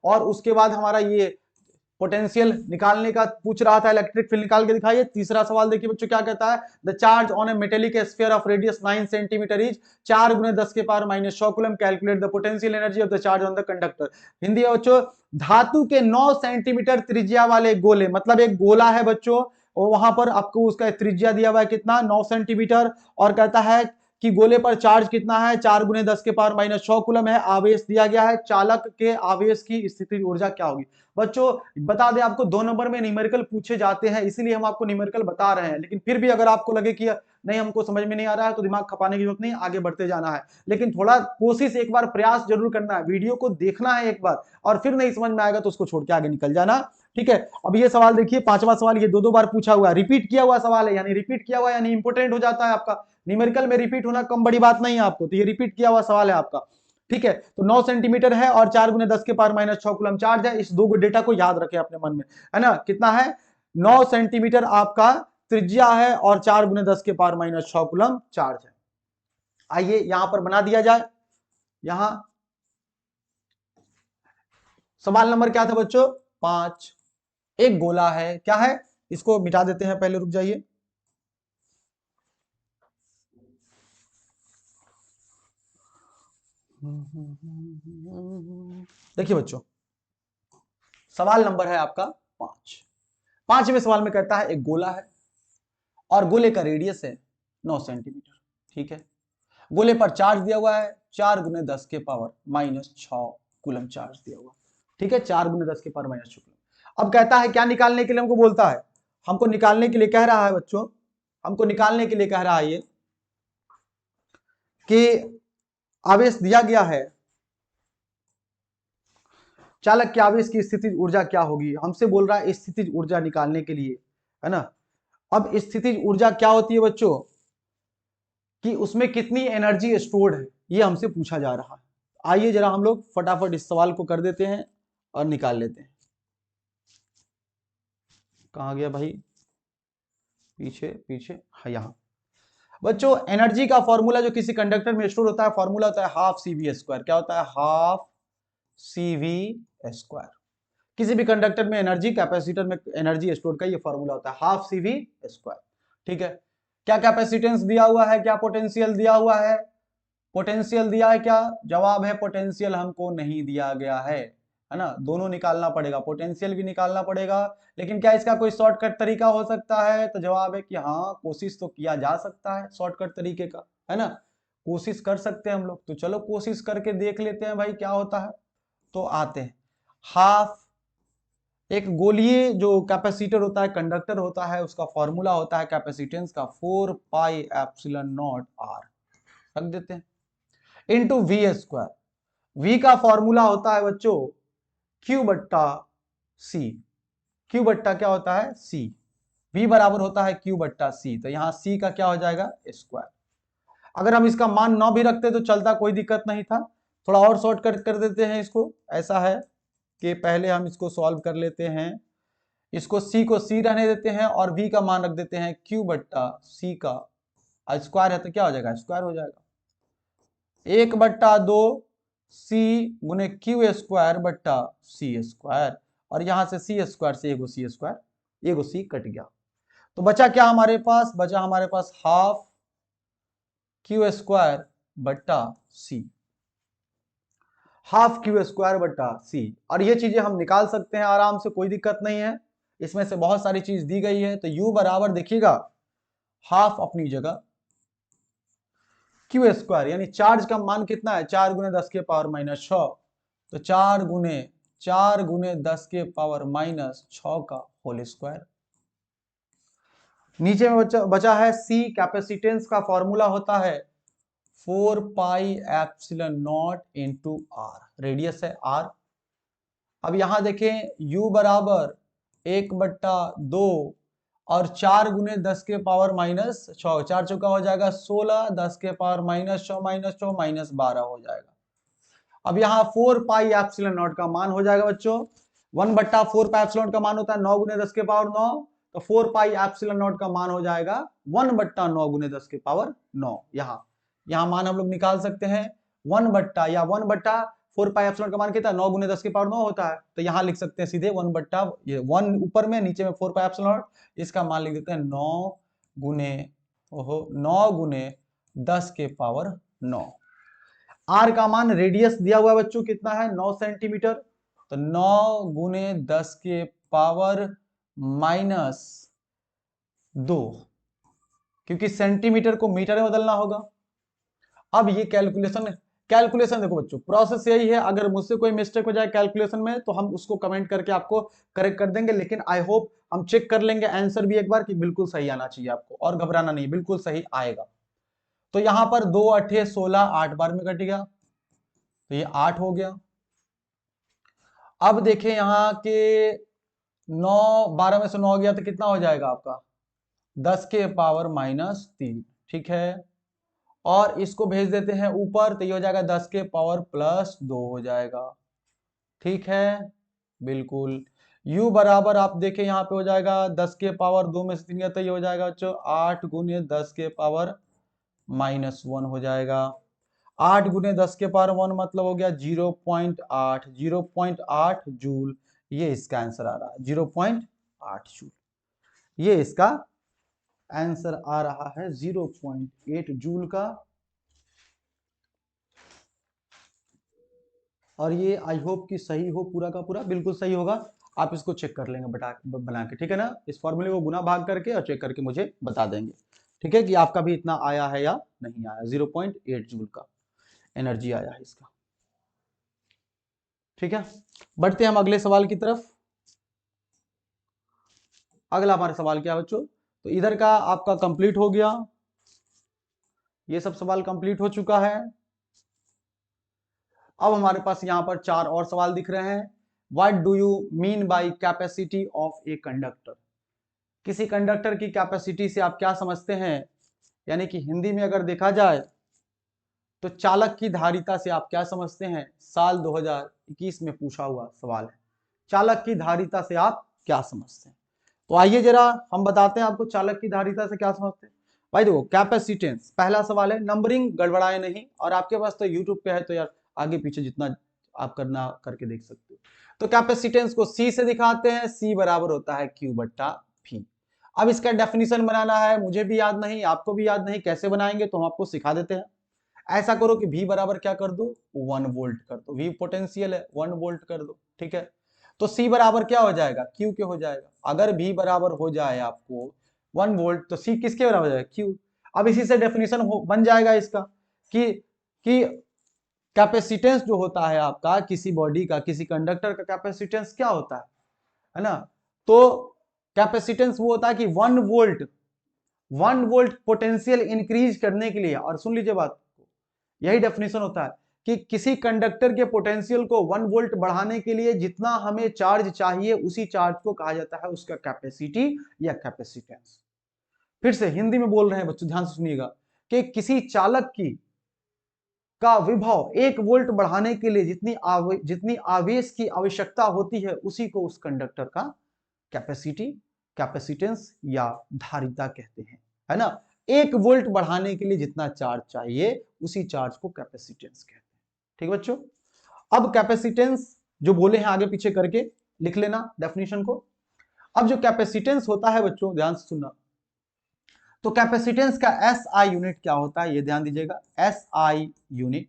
और उसके बाद हमारा ये पोटेंशियल निकालने का पूछ रहा था, इलेक्ट्रिक फील्ड निकाल के दिखाइए। तीसरा सवाल देखिए बच्चों क्या कहता है, the charge on A metallic sphere of radius 9 centimetre is 4 गुने 10 के power minus 6 coulomb, calculate the potential energy of the charge on the conductor. Hindi है बच्चों, धातु के 9 सेंटीमीटर त्रिज्या वाले गोले, मतलब एक गोला है बच्चों, और वहां पर आपको उसका त्रिज्या दिया हुआ है कितना, 9 सेंटीमीटर, और कहता है कि गोले पर चार्ज कितना है, 4 गुने 10 के पावर माइनस 6 कूलम है। आवेश दिया गया है, चालक के आवेश की स्थितिज ऊर्जा क्या होगी। बच्चों बता दें आपको, 2 नंबर में न्यूमेरिकल पूछे जाते हैं, इसीलिए हम आपको न्यूमेरिकल बता रहे हैं। लेकिन फिर भी अगर आपको लगे कि नहीं हमको समझ में नहीं आ रहा है, तो दिमाग खपाने की जरूरत नहीं, आगे बढ़ते जाना है। लेकिन थोड़ा कोशिश, एक बार प्रयास जरूर करना है, वीडियो को देखना है एक बार, और फिर नहीं समझ में आएगा तो उसको छोड़ के आगे निकल जाना। ठीक है, अब ये सवाल देखिए, 5वां सवाल, ये 2 बार पूछा हुआ है, रिपीट किया हुआ सवाल है, यानी रिपीट किया हुआ यानी इंपोर्टेंट हो जाता है आपका। न्यूमेरिकल में रिपीट होना कम बड़ी बात नहीं है आपको, तो ये रिपीट किया हुआ सवाल है आपका। ठीक है, तो 9 सेंटीमीटर है और 4 गुने 10 के पावर माइनस 6 कूलम चार्ज है। इस 2 डेटा को याद रखें अपने मन में, है ना, कितना है, 9 सेंटीमीटर आपका त्रिज्या है और 4 गुने 10 के पावर माइनस 6 कूलम चार्ज है। आइए यहां पर बना दिया जाए। यहां सवाल नंबर क्या था बच्चों, 5। एक गोला है, क्या है, इसको मिटा देते हैं पहले, रुक जाइए। देखिए बच्चों, सवाल नंबर है आपका 5। 5वें सवाल में कहता है एक गोला है और गोले का रेडियस है 9 सेंटीमीटर। ठीक है, गोले पर चार्ज दिया हुआ है 4 गुने 10 के पावर माइनस 6 कूलम चार्ज दिया हुआ। ठीक है, 4 गुने 10 के पावर माइनस 6 कूलम। अब कहता है क्या निकालने के लिए, हमको बोलता है, हमको निकालने के लिए कह रहा है बच्चों, हमको निकालने के लिए कह रहा है ये कि आवेश दिया गया है, चालक के आवेश की स्थितिज ऊर्जा क्या होगी। हमसे बोल रहा है स्थितिज ऊर्जा निकालने के लिए, है ना। अब स्थितिज ऊर्जा क्या होती है बच्चों, कि उसमें कितनी एनर्जी स्टोर्ड है, ये हमसे पूछा जा रहा है। आइए जरा हम लोग फटाफट इस सवाल को कर देते हैं और निकाल लेते हैं। कहां गया भाई, पीछे पीछे, हाँ यहाँ। बच्चों एनर्जी का फॉर्मूला जो किसी कंडक्टर में स्टोर होता है, फॉर्मूला होता है हाफ CV स्क्वायर। क्या होता है, हाफ CV स्क्वायर। किसी भी कंडक्टर में एनर्जी, कैपेसिटर में एनर्जी स्टोर का ये फॉर्मूला होता है हाफ CV स्क्वायर। ठीक है, क्या कैपेसिटेंस दिया हुआ है, क्या पोटेंशियल दिया हुआ है, पोटेंशियल दिया है क्या, जवाब है पोटेंशियल हमको नहीं दिया गया है ना। दोनों निकालना पड़ेगा, पोटेंशियल भी निकालना पड़ेगा। लेकिन क्या इसका कोई शॉर्टकट तरीका हो सकता है, तो जवाब है कि हाँ, कोशिश तो किया जा सकता है शॉर्टकट तरीके का, है ना, कोशिश कर सकते हैं हम लोग। तो चलो कोशिश करके देख लेते हैं भाई क्या होता है। तो आते हैं, हाफ, एक गोलीय जो कैपेसिटर होता है, कंडक्टर होता है, उसका फॉर्मूला होता है कैपेसिटेंस का 4 पाई एप्सिलॉन नॉट आर, रख देते हैं, इंटू वी स्क्वायर। वी का फॉर्मूला होता है बच्चों क्यू बट्टा सी। क्यू बट्टा क्या होता है, सी। वी बराबर होता है क्यू बट्टा सी, तो यहां सी का क्या हो जाएगा, स्क्वायर। अगर हम इसका मान 9 भी रखते तो चलता, कोई दिक्कत नहीं था। थोड़ा और शॉर्टकट कर देते हैं इसको। ऐसा है कि पहले हम इसको सॉल्व कर लेते हैं, इसको सी को सी रहने देते हैं और वी का मान रख देते हैं क्यू बट्टा सी का स्क्वायर है, तो क्या हो जाएगा, स्क्वायर हो जाएगा। 1/2 सी गुने क्यू स्क्वायर बट्टा सी स्क्वायर, और यहां से सी स्क्वायर से एगो सी स्क्वायर, एगो सी कट गया। तो बचा क्या हमारे पास? बचा हमारे पास हाफ क्यू स्क्वायर बट्टा सी, हाफ क्यू स्क्वायर बट्टा सी। और ये चीजें हम निकाल सकते हैं आराम से, कोई दिक्कत नहीं है। इसमें से बहुत सारी चीज दी गई है। तो u बराबर देखिएगा हाफ अपनी जगह, क्यू स्क्वायर यानी चार्ज का मान कितना है? 4 गुने 10 के पावर माइनस 6। तो 4 गुने 10 के पावर माइनस 6 का होल स्क्वायर। नीचे में बचा है सी, कैपेसिटेंस का फॉर्मूला होता है 4 pi epsilon naught into R, radius है आर। अब यहां देखें u बराबर 1/2 और 4 गुने 10 के पावर माइनस 6, 4 चौका हो जाएगा 16, 10 के पावर माइनस 6 माइनस 12 हो जाएगा। अब यहाँ 4 पाई एप्सिलॉन नॉट का मान हो जाएगा बच्चों 1/4 पाई एप्सिलॉन नॉट का मान होता है 9 गुने 10 के पावर 9, तो 4 पाई एप्सिलॉन नॉट का मान हो जाएगा 1/9 गुने 10 के पावर 9। यहाँ मान हम लोग निकाल सकते हैं 1/4 पाई एप्सिलॉन का मान कितना है? 9 गुने 10 के पावर 9 होता है। तो यहाँ लिख सकते हैं सीधे 1/, ये 1 ऊपर में, नीचे में 4 पाई एप्सिलॉन नॉट, इसका मान लिख देते हैं 9 गुने 10 के पावर 9। आर का मान रेडियस दिया हुआ है बच्चों कितना है? 9 सेंटीमीटर। तो 9 गुने 10 के पावर माइनस 2, क्योंकि सेंटीमीटर को मीटर में बदलना होगा। अब ये कैलकुलेशन देखो बच्चों, प्रोसेस यही है। अगर मुझसे कोई मिस्टेक हो जाए कैलकुलेशन में तो हम उसको कमेंट करके आपको करेक्ट कर देंगे, लेकिन आई होप हम चेक कर लेंगे आंसर भी एक बार कि बिल्कुल सही आना चाहिए आपको, और घबराना नहीं, बिल्कुल सही आएगा। तो यहां पर 2 8 16, 8 बार में कट गया, तो ये 8 हो गया। अब देखें यहां के 9, 12 में से 9 गया तो कितना हो जाएगा आपका? 10 के पावर माइनस 3, ठीक है। और इसको भेज देते हैं ऊपर, तो ये हो जाएगा 10 के पावर प्लस 2 हो जाएगा, ठीक है, बिल्कुल। u बराबर आप देखें यहाँ पे हो जाएगा 10 के पावर 2 में से 3 गया तो ये हो जाएगा बच्चों 8 गुने 10 के पावर माइनस 1 हो जाएगा। 8 गुने 10 के पावर 1 मतलब हो गया 0.8 जूल। ये इसका आंसर आ रहा है 0.8 जूल, ये इसका आंसर आ रहा है 0.8 जूल का। और ये आई होप कि सही हो, पूरा का पूरा बिल्कुल सही होगा। आप इसको चेक कर लेंगे बना के, ठीक है ना। इस फॉर्मूले को गुना भाग करके और चेक करके मुझे बता देंगे, ठीक है, कि आपका भी इतना आया है या नहीं आया। 0.8 जूल का एनर्जी आया है इसका, ठीक है। बढ़ते हैं हम अगले सवाल की तरफ। अगला हमारा सवाल क्या है बच्चों? तो इधर का आपका कंप्लीट हो गया, ये सब सवाल कंप्लीट हो चुका है। अब हमारे पास यहां पर 4 और सवाल दिख रहे हैं। What do you mean by capacity of a conductor? किसी कंडक्टर की कैपेसिटी से आप क्या समझते हैं? यानी कि हिंदी में अगर देखा जाए तो चालक की धारिता से आप क्या समझते हैं? साल 2021 में पूछा हुआ सवाल है, चालक की धारिता से आप क्या समझते हैं? तो आइए जरा हम बताते हैं आपको चालक की धारिता से क्या समझते हैं। भाई देखो, कैपेसिटेंस पहला सवाल है, नंबरिंग गड़बड़ाए नहीं, और आपके पास तो यूट्यूब पे है तो यार आगे पीछे जितना आप करना करके देख सकते हो। तो कैपेसिटेंस को सी से दिखाते हैं, सी बराबर होता है क्यू बट्टा भी। अब इसका डेफिनेशन बनाना है, मुझे भी याद नहीं, आपको भी याद नहीं, कैसे बनाएंगे तो हम आपको सिखा देते हैं। ऐसा करो कि V बराबर क्या कर दो? 1 वोल्ट कर दो। V पोटेंशियल है, 1 वोल्ट कर दो, ठीक है। तो C बराबर क्या हो जाएगा? Q के हो जाएगा। अगर V बराबर हो जाए आपको 1 वोल्ट तो C किसके बराबर हो जाएगा? Q। अब इसी से डेफिनेशन बन जाएगा इसका कि कैपेसिटेंस जो होता है आपका किसी बॉडी का, किसी कंडक्टर का कैपेसिटेंस क्या होता है ना। तो कैपेसिटेंस वो होता है कि 1 वोल्ट पोटेंशियल इंक्रीज करने के लिए, और सुन लीजिए बात, यही डेफिनेशन होता है कि किसी कंडक्टर के पोटेंशियल को 1 वोल्ट बढ़ाने के लिए जितना हमें चार्ज चाहिए उसी चार्ज को कहा जाता है उसका कैपेसिटी या कैपेसिटेंस। फिर से हिंदी में बोल रहे हैं बच्चों, ध्यान से सुनिएगा, कि किसी चालक की का विभव 1 वोल्ट बढ़ाने के लिए जितनी आवेश की आवश्यकता होती है उसी को उस कंडक्टर का कैपेसिटी, कैपेसिटेंस या धारिता कहते हैं, है ना। 1 वोल्ट बढ़ाने के लिए जितना चार्ज चाहिए उसी चार्ज को कैपेसिटेंस कहते हैं, ठीक बच्चों। अब कैपेसिटेंस जो बोले हैं आगे पीछे करके लिख लेना डेफिनेशन को। अब जो कैपेसिटेंस होता है बच्चों, ध्यान से सुनना, तो कैपेसिटेंस का एसआई यूनिट क्या होता है, ये ध्यान दीजिएगा, एसआई यूनिट,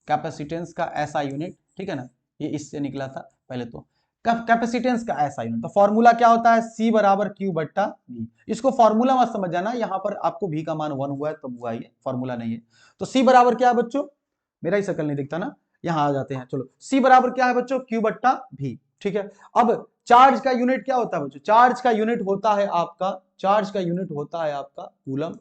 कैपेसिटेंस का एसआई यूनिट, ठीक है ना, ये इससे निकला था पहले। तो कैपेसिटेंस का एसआई यूनिट, तो फॉर्मूला क्या होता है, सी बराबर क्यू बट्टा वी। इसको फॉर्मूला मत समझ जाना, यहाँ पर आपको भी का मान 1 हुआ है तब हुआ, ये फॉर्मूला नहीं है। तो सी बराबर क्या है बच्चों, मेरा ही शक्ल नहीं दिखता ना, यहाँ आ जाते हैं, चलो सी बराबर क्या है बच्चों, क्यू बट्टा भी, ठीक है। अब चार्ज का यूनिट क्या होता है बच्चों, चार्ज का यूनिट होता है आपका, चार्ज का यूनिट होता है आपका कूलम,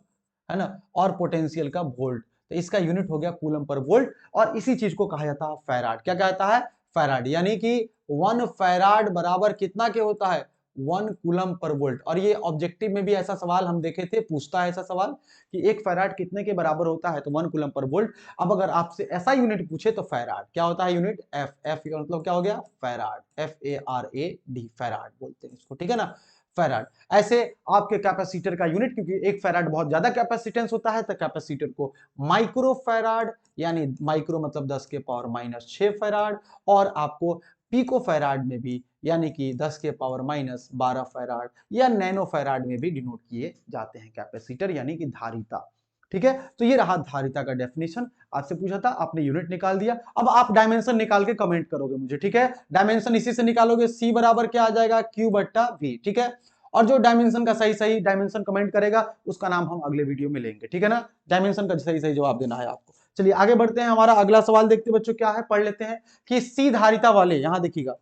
है ना, और पोटेंशियल का वोल्ट, तो इसका यूनिट हो गया कूलम पर वोल्ट, और इसी चीज को कहा जाता है फैराड। क्या कहता है, फैराड, यानी कि 1 फैराड बराबर कितना के होता है, 1 कूलम पर वोल्ट। और ये ऑब्जेक्टिव में भी ऐसा सवाल हम देखे थे, पूछता है ऐसा सवाल कि 1 फैराड कितने के बराबर होता है, तो 1 कूलम पर वोल्ट। अब अगर आपसे ऐसा यूनिट पूछे तो फैराड क्या होता है यूनिट, एफ, एफ का मतलब क्या हो गया, फैराड, FARAD, फैराड बोलते हैं इसको, ठीक है ना, फैराड। ऐसे आपके कैपेसिटर का यूनिट, क्योंकि 1 फैराड बहुत ज्यादा कैपेसिटेंस होता है, तो कैपेसिटर को माइक्रो फैराड, यानी माइक्रो मतलब 10 के पावर माइनस 6 फैराड, और आपको पिको फैराड में भी, यानी कि 10 के पावर माइनस 12 फैराड या नैनो फैराड में भी डिनोट किए जाते हैं कैपेसिटर, यानी कि धारिता, ठीक है। तो ये रहा धारिता का डेफिनेशन, आपसे पूछा था, आपने यूनिट निकाल दिया। अब आप डायमेंशन निकाल के कमेंट करोगे मुझे, ठीक है, डायमेंशन इसी से निकालोगे, सी बराबर क्या आ जाएगा, क्यू बट्टा वी, ठीक है। और जो डायमेंशन का सही सही डायमेंशन कमेंट करेगा उसका नाम हम अगले वीडियो में लेंगे, ठीक है ना, डायमेंशन का सही सही जवाब देना है आपको। चलिए आगे बढ़ते हैं, हमारा अगला सवाल देखते बच्चों क्या है, पढ़ लेते हैं कि सी धारिता वाले, यहां देखिएगा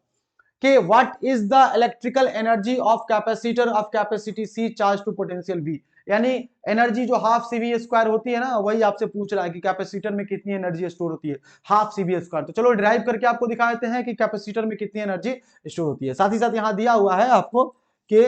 कि what is the electrical energy of capacitor of capacity C charge to potential V, यानी एनर्जी जो हाफ सी वी स्क्वायर होती है ना, वही आपसे पूछ रहा है कि कैपेसिटर में कितनी एनर्जी स्टोर होती है, हाफ सी वी स्क्वायर। तो चलो ड्राइव करके आपको दिखा देते हैं कि कैपेसिटर में कितनी एनर्जी स्टोर होती है। साथ ही साथ यहां दिया हुआ है आपको कि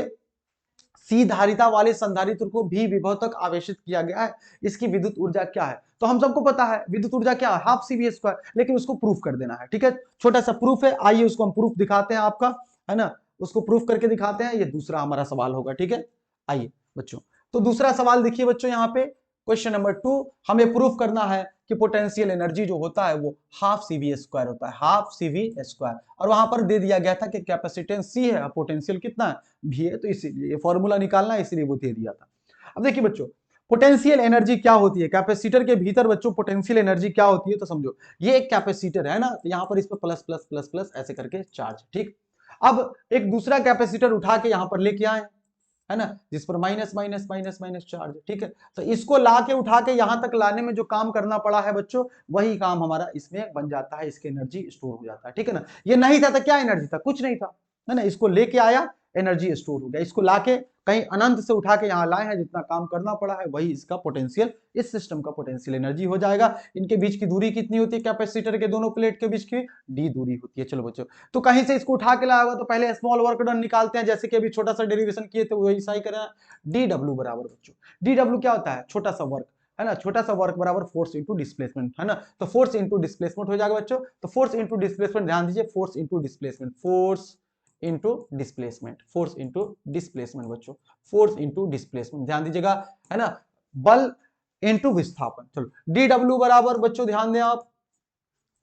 सी धारिता वाले संधारित्र को भी विभव तक आवेशित किया गया है, इसकी विद्युत ऊर्जा क्या है, तो हम सबको पता है विद्युत ऊर्जा क्या है, हाफ सी वी स्क्वायर, लेकिन उसको प्रूफ कर देना है, ठीक है, छोटा सा प्रूफ है, आइए उसको हम प्रूफ दिखाते हैं आपका, है ना, उसको प्रूफ करके दिखाते हैं, ये दूसरा हमारा सवाल होगा, ठीक है। आइए बच्चों, तो दूसरा सवाल देखिए बच्चों, यहाँ पे क्वेश्चन नंबर 2, हमें प्रूफ करना है कि पोटेंशियल एनर्जी जो होता है वो हाफ सी वी स्क्वायर होता है, हाफ सी वी स्क्वायर, और वहां पर दे दिया गया था कि कैपेसिटेंस सी है, पोटेंशियल कितना है, भी है, तो इसीलिए फॉर्मूला निकालना है, इसलिए वो दे दिया था। अब देखिए बच्चों, पोटेंशियल एनर्जी क्या होती है, कैपेसिटर के भीतर बच्चों पोटेंशियल एनर्जी क्या होती है, तो समझो ये एक कैपेसिटर है ना, तो यहां पर इस पर प्लस प्लस प्लस प्लस ऐसे करके चार्ज, ठीक। अब एक दूसरा कैपेसिटर उठा के यहां पर लेके आए, है ना, जिस पर minus minus minus minus charge, ठीक है, तो इसको ला के उठा के यहां तक लाने में जो काम करना पड़ा है बच्चों, वही काम हमारा इसमें बन जाता है, इसकी एनर्जी स्टोर हो जाता है, ठीक है ना। ये नहीं था तो क्या एनर्जी था, कुछ नहीं था, है ना, इसको लेके आया, एनर्जी स्टोर हो गया, इसको लाके कहीं अनंत से उठा के यहां लाए हैं, जितना काम करना पड़ा है वही इसका पोटेंशियल, इस सिस्टम का पोटेंशियल एनर्जी हो जाएगा। इनके बीच की दूरी कितनी होती है, कैपेसिटर के दोनों प्लेट के बीच की डी दूरी होती है। चलो बच्चों, तो कहीं से इसको उठा के लाया होगा तो पहले स्मॉल वर्क डन निकालते हैं, जैसे कि अभी छोटा सा डेरिवेशन किए थे वही सही करें, डी डब्ल्यू बराबर बच्चों, डी डब्ल्यू क्या होता है, छोटा सा वर्क, है ना, छोटा सा वर्क बराबर फोर्स इंटू डिस्प्लेसमेंट, है ना, तो फोर्स इंटू डिस्प्लेसमेंट हो जाएगा बच्चों, तो फोर्स इंटू डिस्प्लेसमेंट, ध्यान दीजिए, force into displacement, force into displacement, force into displacement बच्चों, फोर्स इंटू डिस्प्लेसमेंट, ध्यान दीजिएगा, है ना, बल इंटू विस्थापन। चलो डी डब्ल्यू बराबर बच्चों ध्यान दें आप,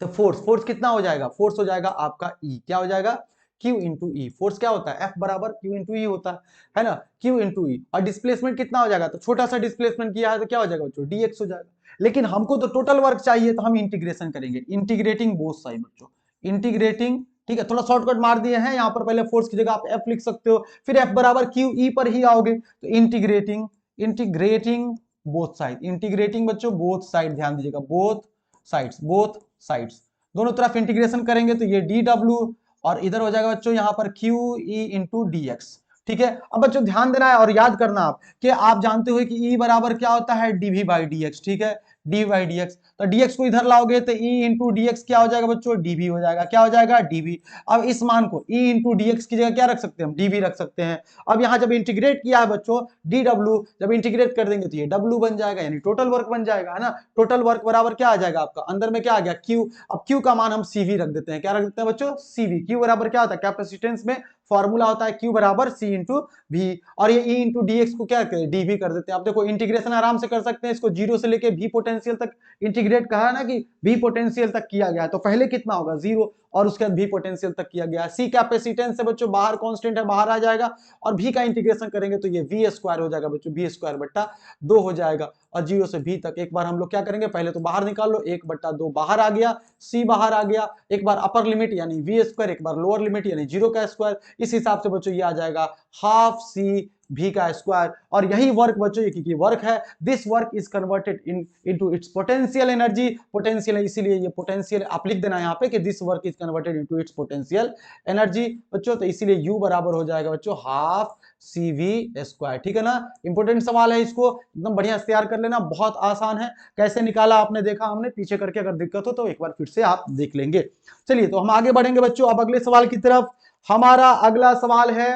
तो फोर्स, फोर्स कितना हो जाएगा, फोर्स हो जाएगा आपका ई, क्या हो जाएगा, Q इंटू ई, फोर्स क्या होता है, F बराबर Q इंटू ई होता है ना, Q इंटू ई, और डिस्प्लेसमेंट कितना हो जाएगा, तो छोटा सा डिस्प्लेसमेंट किया है तो क्या हो जाएगा बच्चों, dx हो जाएगा, लेकिन हमको तो टोटल वर्क चाहिए, तो हम इंटीग्रेशन करेंगे, इंटीग्रेटिंग बोथ साइड बच्चों, इंटीग्रेटिंग, ठीक है, थोड़ा शॉर्टकट मार दिए हैं यहाँ पर, पहले फोर्स की जगह आप F लिख सकते हो, फिर F बराबर Q ई पर ही आओगे, तो integrating, integrating both side, integrating बच्चों बोथ साइड, ध्यान दीजिएगा, बोथ साइड्स, बोथ साइड्स, दोनों तरफ इंटीग्रेशन करेंगे तो ये डी डब्ल्यू, और इधर हो जाएगा बच्चों यहाँ पर Q E into D x, ठीक है। अब बच्चों ध्यान देना है और याद करना आप कि आप जानते हो कि ई बराबर क्या होता है, डीवी बाई डी एक्स, ठीक है, डी बाई डी एक्स, तो डीएक्स को इधर लाओगे तो ई इंटू डीएक्स क्या हो जाएगा बच्चों, डीवी हो जाएगा, क्या हो जाएगा, डीवी। अब इस मान को ई इंटू डीएक्स की जगह क्या रख सकते हैं हम, डीवी रख सकते हैं। अब यहाँ जब इंटीग्रेट किया है बच्चों, डी डब्ल्यू जब इंटीग्रेट कर देंगे तो ये डब्ल्यू बन जाएगा, यानी टोटल वर्क बन जाएगा, है ना, टोटल वर्क बराबर क्या आ जाएगा आपका, अंदर में क्या आ गया, क्यू, अब क्यू का मान हम सीवी रख देते हैं, क्या रख देते हैं बच्चों, सीवी, क्यू बराबर क्या होता है, कैपेसिटेंस में फॉर्मूला होता है Q बराबर C इंटू V, और ये E इंटू डी एक्स को क्या करें, डी भी कर देते हैं। आप देखो इंटीग्रेशन आराम से कर सकते हैं, इसको जीरो से लेके V पोटेंशियल तक इंटीग्रेट, कहा ना कि V पोटेंशियल तक किया गया है, तो पहले कितना होगा जीरो, और उसके बाद V पोटेंशियल तक किया गया है। C कैपेसिटेंस से बच्चों बाहर कांस्टेंट है, बाहर आ जाएगा, और V का इंटीग्रेशन करेंगे तो ये V स्क्वायर हो जाएगा बच्चों, V स्क्वायर बट्टा 2 हो जाएगा, और 0 से V तक एक बार हम लोग क्या करेंगे, पहले तो बाहर निकाल लो, 1/2 बाहर आ गया, C बाहर आ गया, एक बार अपर लिमिट यानी V स्क्वायर, एक बार लोअर लिमिट यानी 0 का स्क्वायर, इस हिसाब से बच्चों ये आ जाएगा हाफ C V का स्क्वायर, और यही वर्क बच्चों ये वर्क है, this work is converted into its potential energy, potential है इसीलिए ये पोटेंशियल आप लिख देना यहाँ पे कि this work is converted into its potential energy बच्चों, तो इसीलिए U बराबर हो जाएगा बच्चों हाफ CV स्क्वायर, ठीक है ना। इंपॉर्टेंट सवाल है, इसको एकदम बढ़िया से तैयार कर लेना, बहुत आसान है, कैसे निकाला आपने देखा हमने पीछे करके, अगर दिक्कत हो तो एक बार फिर से आप देख लेंगे। चलिए तो हम आगे बढ़ेंगे बच्चों अब अगले सवाल की तरफ। हमारा अगला सवाल है,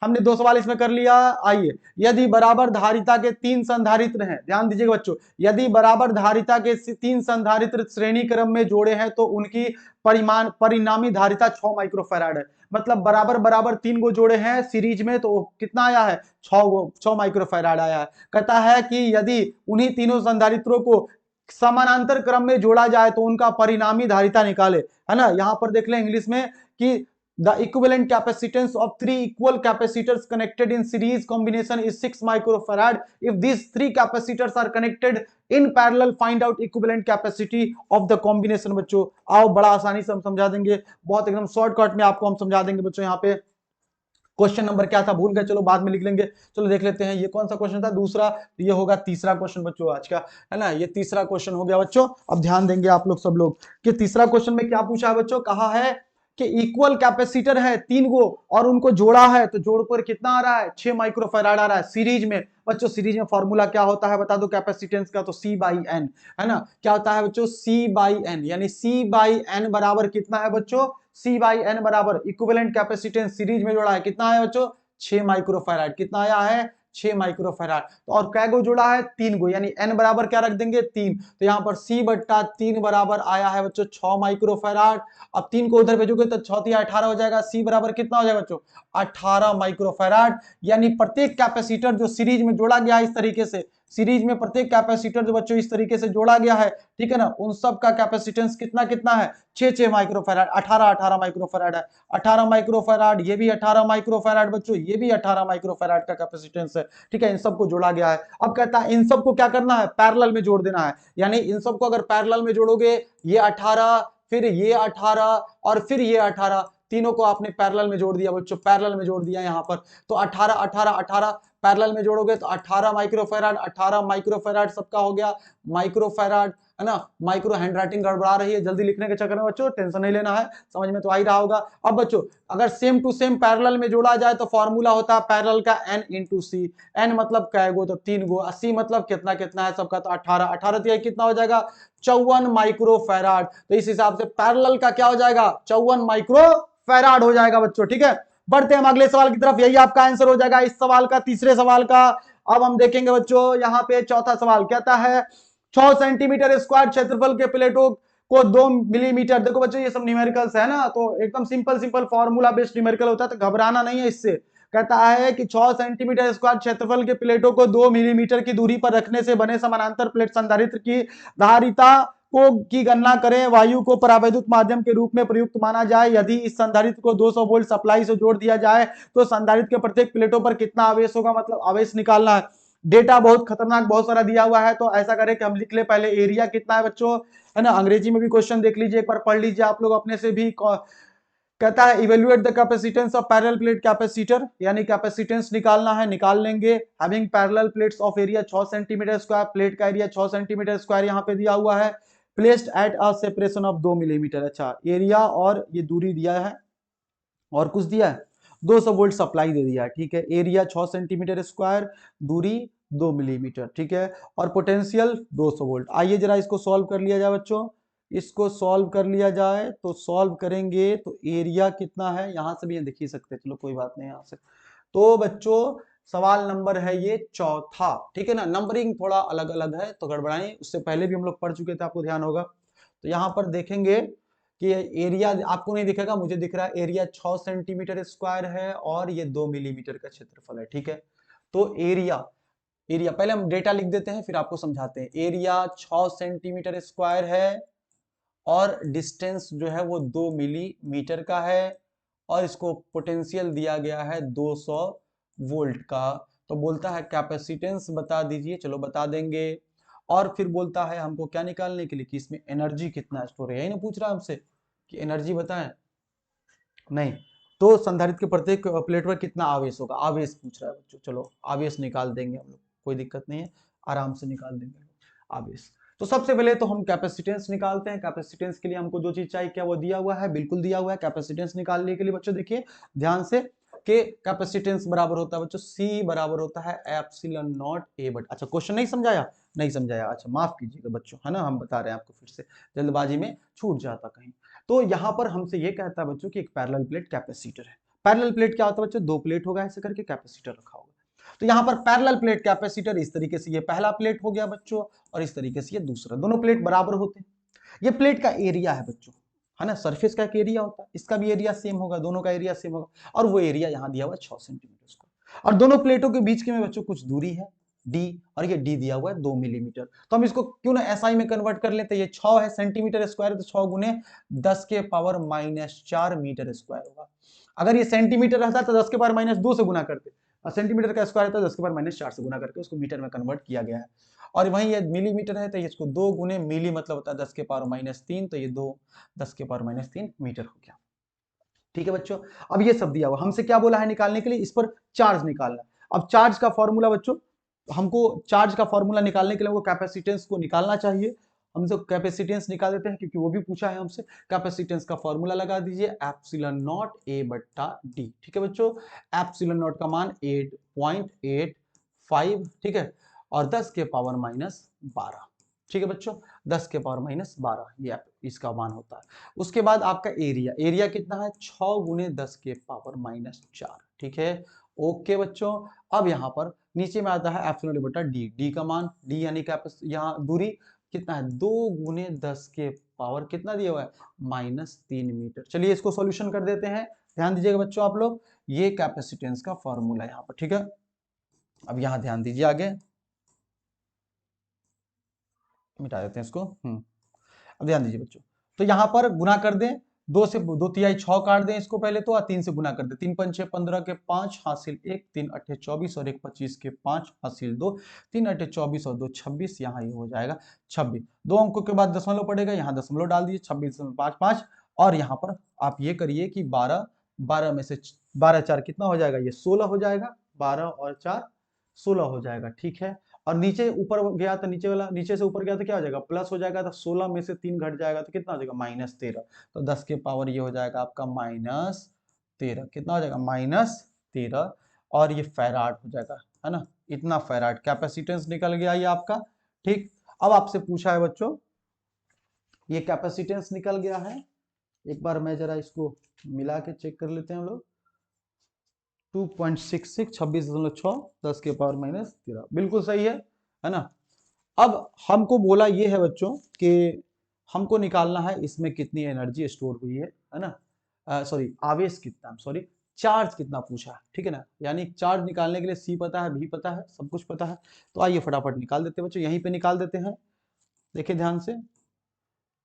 हमने 2 सवाल इसमें कर लिया, आइए, यदि बराबर धारिता के 3 संधारित्र हैं, ध्यान दीजिएगा बच्चों, यदि बराबर धारिता के 3 संधारित्र श्रेणी क्रम में जोड़े हैं तो उनकी परिणामी धारिता 6 माइक्रोफैराड है। मतलब बराबर बराबर 3 गो जोड़े हैं सीरीज में, तो कितना आया है, 6 माइक्रोफैराड आया है। कहता है कि यदि उन्हीं तीनों संधारित्रों को समानांतर क्रम में जोड़ा जाए तो उनका परिणामी धारिता निकाले, है ना। यहां पर देख लें इंग्लिश में कि the equivalent capacitance of 3 equal capacitors connected in series combination is 6 microfarad. If these 3 capacitors are connected in parallel, find out equivalent capacity of the combination। बच्चों आओ बड़ा आसानी से हम समझा देंगे, बहुत एकदम शॉर्टकट में आपको हम समझा देंगे बच्चों। यहाँ पे क्वेश्चन नंबर क्या था भूल गए, चलो बाद में लिख लेंगे, चलो देख लेते हैं ये कौन सा क्वेश्चन था, दूसरा, ये होगा तीसरा क्वेश्चन बच्चों आज का, है ना, ये तीसरा क्वेश्चन हो गया बच्चों। अब ध्यान देंगे आप लोग सब लोग कि तीसरा क्वेश्चन में क्या पूछा है बच्चों, कहा है कि इक्वल कैपेसिटर है 3 गो और उनको जोड़ा है, तो जोड़कर कितना आ रहा है, 6 माइक्रोफैराड आ रहा है सीरीज में। बच्चों सीरीज में फॉर्मूला क्या होता है बता दो कैपेसिटेंस का, तो C/N, है ना। क्या होता है बच्चों, C/N, यानी C/N बराबर कितना है बच्चों, C/N बराबर इक्विवेलेंट कैपेसिटेंस सीरीज में जोड़ा है, कितना है बच्चों, 6 माइक्रोफैराड, कितना आया है, 6 माइक्रोफैराड। तो और कै गो जोड़ा है, 3 गो, यानी N बराबर क्या रख देंगे, 3, तो यहाँ पर C/3 बराबर आया है बच्चों 6 माइक्रोफैराड। अब 3 को उधर भेजोगे तो 6 × 18 हो जाएगा, C बराबर कितना हो जाएगा बच्चों, 18 माइक्रोफैराड। यानी प्रत्येक कैपेसिटर जो सीरीज में जोड़ा गया है इस तरीके से, सीरीज में प्रत्येक कैपेसिटर जो बच्चों इस तरीके से जोड़ा गया है, ठीक है ना, उन सब का कैपेसिटेंस कितना कितना है, 6 माइक्रोफैराड, 18 माइक्रोफैराड है, 18 माइक्रोफैराड, ये भी 18 माइक्रोफैराड बच्चों, ये भी 18 माइक्रोफैराड का कैपेसिटेंस है, ठीक है, इन सबको जोड़ा गया है। अब कहता है इन सबको क्या करना है, पैरेलल में जोड़ देना है, यानी इन सबको अगर पैरेलल में जोड़ोगे, ये 18, फिर ये 18 और फिर ये 18, तीनों को आपने पैरेलल में जोड़ दिया बच्चों, पैरेलल में जोड़ दिया यहाँ पर, तो 18 18 18 पैरेलल में जोड़ोगे तो 18 माइक्रोफैराड, 18 माइक्रोफैराड सबका हो गया माइक्रोफैराड, है ना। माइक्रो हैंडराइटिंग गड़बड़ा रही है, जल्दी लिखने के चक्कर में बच्चों टेंशन नहीं लेना है, समझ में तो आ ही रहा होगा। अब बच्चों अगर सेम टू सेम पैरेलल में जोड़ा जाए तो फॉर्मूला होता है पैरेलल का N × C, N मतलब कै गो, तो 3 गो, C मतलब कितना कितना है सबका, तो 18 18 तो कितना हो जाएगा, 54 माइक्रोफैराड। तो इस हिसाब से पैरेलल का क्या हो जाएगा, 54 माइक्रोफैराड हो जाएगा बच्चों, ठीक है। बढ़ते हैं हम अगले सवाल की तरफ, यही आपका आंसर हो जाएगा इस सवाल का, तीसरे सवाल का। अब हम देखेंगे बच्चों यहाँ पे चौथा सवाल कहता है 6 सेंटीमीटर स्क्वायर क्षेत्रफल के प्लेटों को 2 मिलीमीटर, देखो बच्चों ये सब न्यूमेरिकल्स है ना, तो एकदम simple simple formula based numerical होता है, तो घबराना नहीं है इससे। कहता है कि 6 सेंटीमीटर स्क्वायर क्षेत्रफल के प्लेटों को 2 मिलीमीटर की दूरी पर रखने से बने समानांतर प्लेट संधारित्र की धारिता को की गणना करें, वायु को परावैद्युत माध्यम के रूप में प्रयुक्त माना जाए, यदि इस संधारित्र को 200 वोल्ट सप्लाई से जोड़ दिया जाए तो संधारित्र के प्रत्येक प्लेटों पर कितना आवेश होगा, मतलब आवेश निकालना है। डेटा बहुत खतरनाक बहुत सारा दिया हुआ है, तो ऐसा करें कि हम लिख ले पहले एरिया कितना है बच्चों, है ना, अंग्रेजी में भी क्वेश्चन देख लीजिए, एक बार पढ़ लीजिए आप लोग अपने से भी। कहता है evaluate the capacitance of parallel plate capacitor, यानी कैपेसिटेंस निकालना है, निकाल लेंगे। Having parallel plates of area 6 centimetre square, plate का एरिया 6 सेंटीमीटर स्क्वायर यहाँ पे दिया हुआ है, placed at a separation of 2 millimetre. अच्छा, एरिया और ये दूरी दिया है और कुछ दिया है, 200 वोल्ट सप्लाई दे दिया है, ठीक है। एरिया 6 सेंटीमीटर स्क्वायर, दूरी 2 मिलीमीटर, ठीक है, और पोटेंशियल 200 वोल्ट। आइए जरा इसको सॉल्व कर लिया जाए बच्चों, इसको सॉल्व कर लिया जाए, तो सॉल्व करेंगे तो एरिया कितना है, यहां से भी ये देख ही सकते हैं, चलो कोई बात नहीं यहां से। तो बच्चों सवाल नंबर है ये चौथा, ठीक है ना, नंबरिंग थोड़ा अलग अलग है तो गड़बड़ाएं, उससे पहले भी हम लोग पढ़ चुके थे, आपको ध्यान होगा। तो यहां पर देखेंगे कि एरिया आपको नहीं दिखेगा, मुझे दिख रहा है एरिया 6 सेंटीमीटर स्क्वायर है और ये 2 मिलीमीटर का क्षेत्रफल है, ठीक है। तो एरिया एरिया पहले हम डेटा लिख देते हैं फिर आपको समझाते हैं। एरिया 6 सेंटीमीटर स्क्वायर है और डिस्टेंस जो है वो 2 मिलीमीटर का है और इसको पोटेंशियल दिया गया है 200 वोल्ट का। तो बोलता है कैपेसिटेंस बता दीजिए, चलो बता देंगे। और फिर बोलता है हमको क्या निकालने के लिए कि इसमें एनर्जी कितना स्टोर है, यही ना पूछ रहा है हमसे कि एनर्जी बताएं। नहीं, तो संधारित्र के प्रत्येक प्लेट पर कितना आवेश होगा, आवेश पूछ रहा है बच्चों। चलो आवेश निकाल देंगे हम लोग, कोई दिक्कत नहीं है, आराम से निकाल देंगे आवेश। तो सबसे पहले तो हम कैपेसिटेंस निकालते हैं। कैपेसिटेंस के लिए हमको जो चीज चाहिए क्या वो दिया हुआ है, बिल्कुल दिया हुआ है। कैपेसिटेंस निकालने के लिए बच्चों देखिए ध्यान से कि कैपेसिटेंस बराबर होता है बच्चों C बराबर होता है एप्सिलॉन नॉट A बटा। अच्छा क्वेश्चन नहीं समझाया, नहीं समझाया, अच्छा माफ कीजिएगा बच्चों, है ना, हम बता रहे हैं आपको फिर से, जल्दबाजी में छूट जाता कहीं। तो यहाँ पर हमसे ये कहता है बच्चों कि एक पैरेलल प्लेट कैपेसिटर है। पैरेलल प्लेट क्या होता है बच्चों, दो प्लेट होगा ऐसे करके कैपेसिटर रखा होगा। तो यहाँ पर पैरेलल प्लेट कैपेसिटर इस तरीके से, ये पहला प्लेट हो गया बच्चों और इस तरीके से ये दूसरा, दोनों प्लेट बराबर होते हैं। ये प्लेट का एरिया है बच्चों, है ना, सरफेस का एक एरिया होता है, इसका भी एरिया सेम होगा, दोनों का एरिया सेम होगा और वो एरिया यहाँ दिया हुआ है 6 सेंटीमीटर स्क्वायर। और दोनों प्लेटों के बीच के में बच्चों कुछ दूरी है d और ये d दिया हुआ है 2 मिलीमीटर। तो हम इसको क्यों ना SI में कन्वर्ट कर लेते हैं, ये 6 है सेंटीमीटर स्क्वायर, तो 6 गुने 10 के पावर -4 मीटर स्क्वायर होगा। अगर ये सेंटीमीटर रहता तो 10 के पावर -2 से गुना करते, और सेंटीमीटर का स्क्वायर था 10 के पावर -4 से गुना करके उसको मीटर में कन्वर्ट किया गया है। और वहीं ये मिलीमीटर है तो इसको 2 गुने मिली मतलब होता है 10 के पावर -3, तो ये 2 10 के पावर -3 मीटर हो गया। ठीक है बच्चों, अब ये सब दिया हुआ, हमसे क्या बोला है निकालने के लिए, इस पर चार्ज निकालना। अब चार्ज का फॉर्मूला बच्चों, हमको चार्ज का फॉर्मूला निकालने के लिए हमको कैपेसिटेंस को निकालना चाहिए। हम तो कैपेसिटेंस निकाल देते हैं क्योंकि वो भी पूछा है हमसे। कैपेसिटेंस का फॉर्मूला लगा दीजिए एप्सिलॉन नॉट A बट्टा D। ठीक है बच्चों, एप्सिलॉन नॉट का मान 8.85, ठीक है, और 10 के पावर -12। ठीक है बच्चों, 10 के पावर -12 ये इसका मान होता है। उसके बाद आपका एरिया, एरिया कितना है 6 गुने 10 के पावर -4। ठीक है, ओके बच्चों। अब यहाँ पर नीचे में आता है एप्सिलॉन बटा डी, डी का मान, डी यानी यहाँ दूरी कितना है 2 गुने 10 के पावर कितना दिया हुआ है -3 मीटर। चलिए इसको सॉल्यूशन कर देते हैं, ध्यान दीजिएगा बच्चों आप लोग, ये कैपेसिटेंस का फॉर्मूला यहाँ पर, ठीक है। अब यहाँ ध्यान दीजिए आगे, मिटा देते हैं इसको। अब ध्यान दीजिए बच्चों, तो यहाँ पर गुना कर दें, 2 से 2 तिहाई 6 काट दें इसको पहले तो, 3 से गुना कर दें, 3 पंचे 15 के 5 हासिल 1, 3 अट्ठे 24 और 1 25 के 5 हासिल 2, 3 अट्ठे 24 और 2 26, यहाँ ये हो जाएगा 26। 2 अंकों के बाद दशमलव पड़ेगा, यहाँ दशमलव डाल दीजिए 26.55। और यहाँ पर आप ये करिए कि 12 में से 12 4 कितना हो जाएगा, ये 16 हो जाएगा, 12 और 4 16 हो जाएगा। ठीक है, और नीचे ऊपर गया तो नीचे वाला, नीचे से ऊपर गया तो क्या हो जाएगा प्लस हो जाएगा, तो 16 में से 3 घट जाएगा तो कितना हो जाएगा -13। तो 10 के पावर ये हो जाएगा आपका -13, कितना हो जाएगा -13, और ये फैराड हो जाएगा, है ना, इतना फैराड कैपेसिटेंस निकल गया ये आपका। ठीक, अब आपसे पूछा है बच्चों, ये कैपेसिटेंस निकल गया है, एक बार मैं जरा इसको मिला के चेक कर लेते हैं हम लोग। 2.66 26.6 10 के पावर -13, बिल्कुल सही है ना। अब हमको बोला ये है बच्चों कि हमको निकालना है इसमें कितनी एनर्जी स्टोर हुई है ना, सॉरी आवेश कितना, सॉरी चार्ज कितना पूछा है, ठीक है ना। यानी चार्ज निकालने के लिए C पता है, V पता है, सब कुछ पता है। तो आइए फटाफट निकाल देते हैं बच्चों, यहीं पे निकाल देते हैं। देखिए ध्यान से,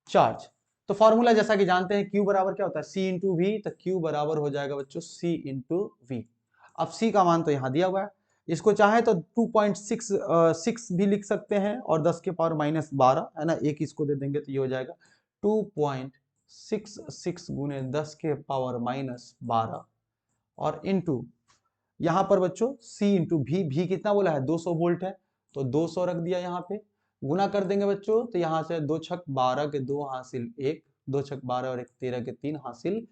चार्ज तो फॉर्मूला जैसा कि जानते हैं Q बराबर क्या होता है C इंटू V, तो Q बराबर हो जाएगा बच्चों C इंटू V। अब C का मान तो यहाँ दिया हुआ है, इसको चाहे तो 2.66 भी लिख सकते हैं और 10 के पावर -12, है ना, एक इसको दे देंगे तो ये हो जाएगा 2.66 गुने 10 के पावर -12 और इंटू यहाँ पर बच्चों C इंटू V, भी कितना बोला है 200 वोल्ट है, तो 200 रख दिया यहाँ पे, गुना कर देंगे बच्चों, तो यहाँ से 2 छक 12 के 2 हासिल 1, 2 छक 12 और 1 13 के 3 हासिल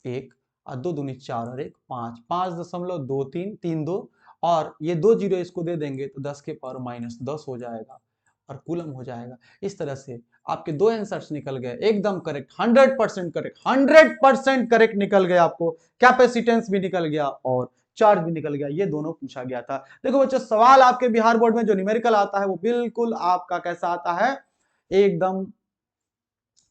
1, और 2 दूनी 4 और 1 5, 5.23 3 2, और ये 2 जीरो इसको दे देंगे तो 10 के पावर -10 हो जाएगा और कूलम हो जाएगा। इस तरह से आपके दो आंसर्स निकल गए, एकदम करेक्ट, 100% करेक्ट, 100% करेक्ट निकल गया आपको, कैपेसिटेंस भी निकल गया और चार्ज भी निकल गया, ये दोनों पूछा गया था। देखो बच्चों, सवाल आपके बिहार बोर्ड में जो न्यूमेरिकल आता है वो बिल्कुल आपका कैसा आता है, एकदम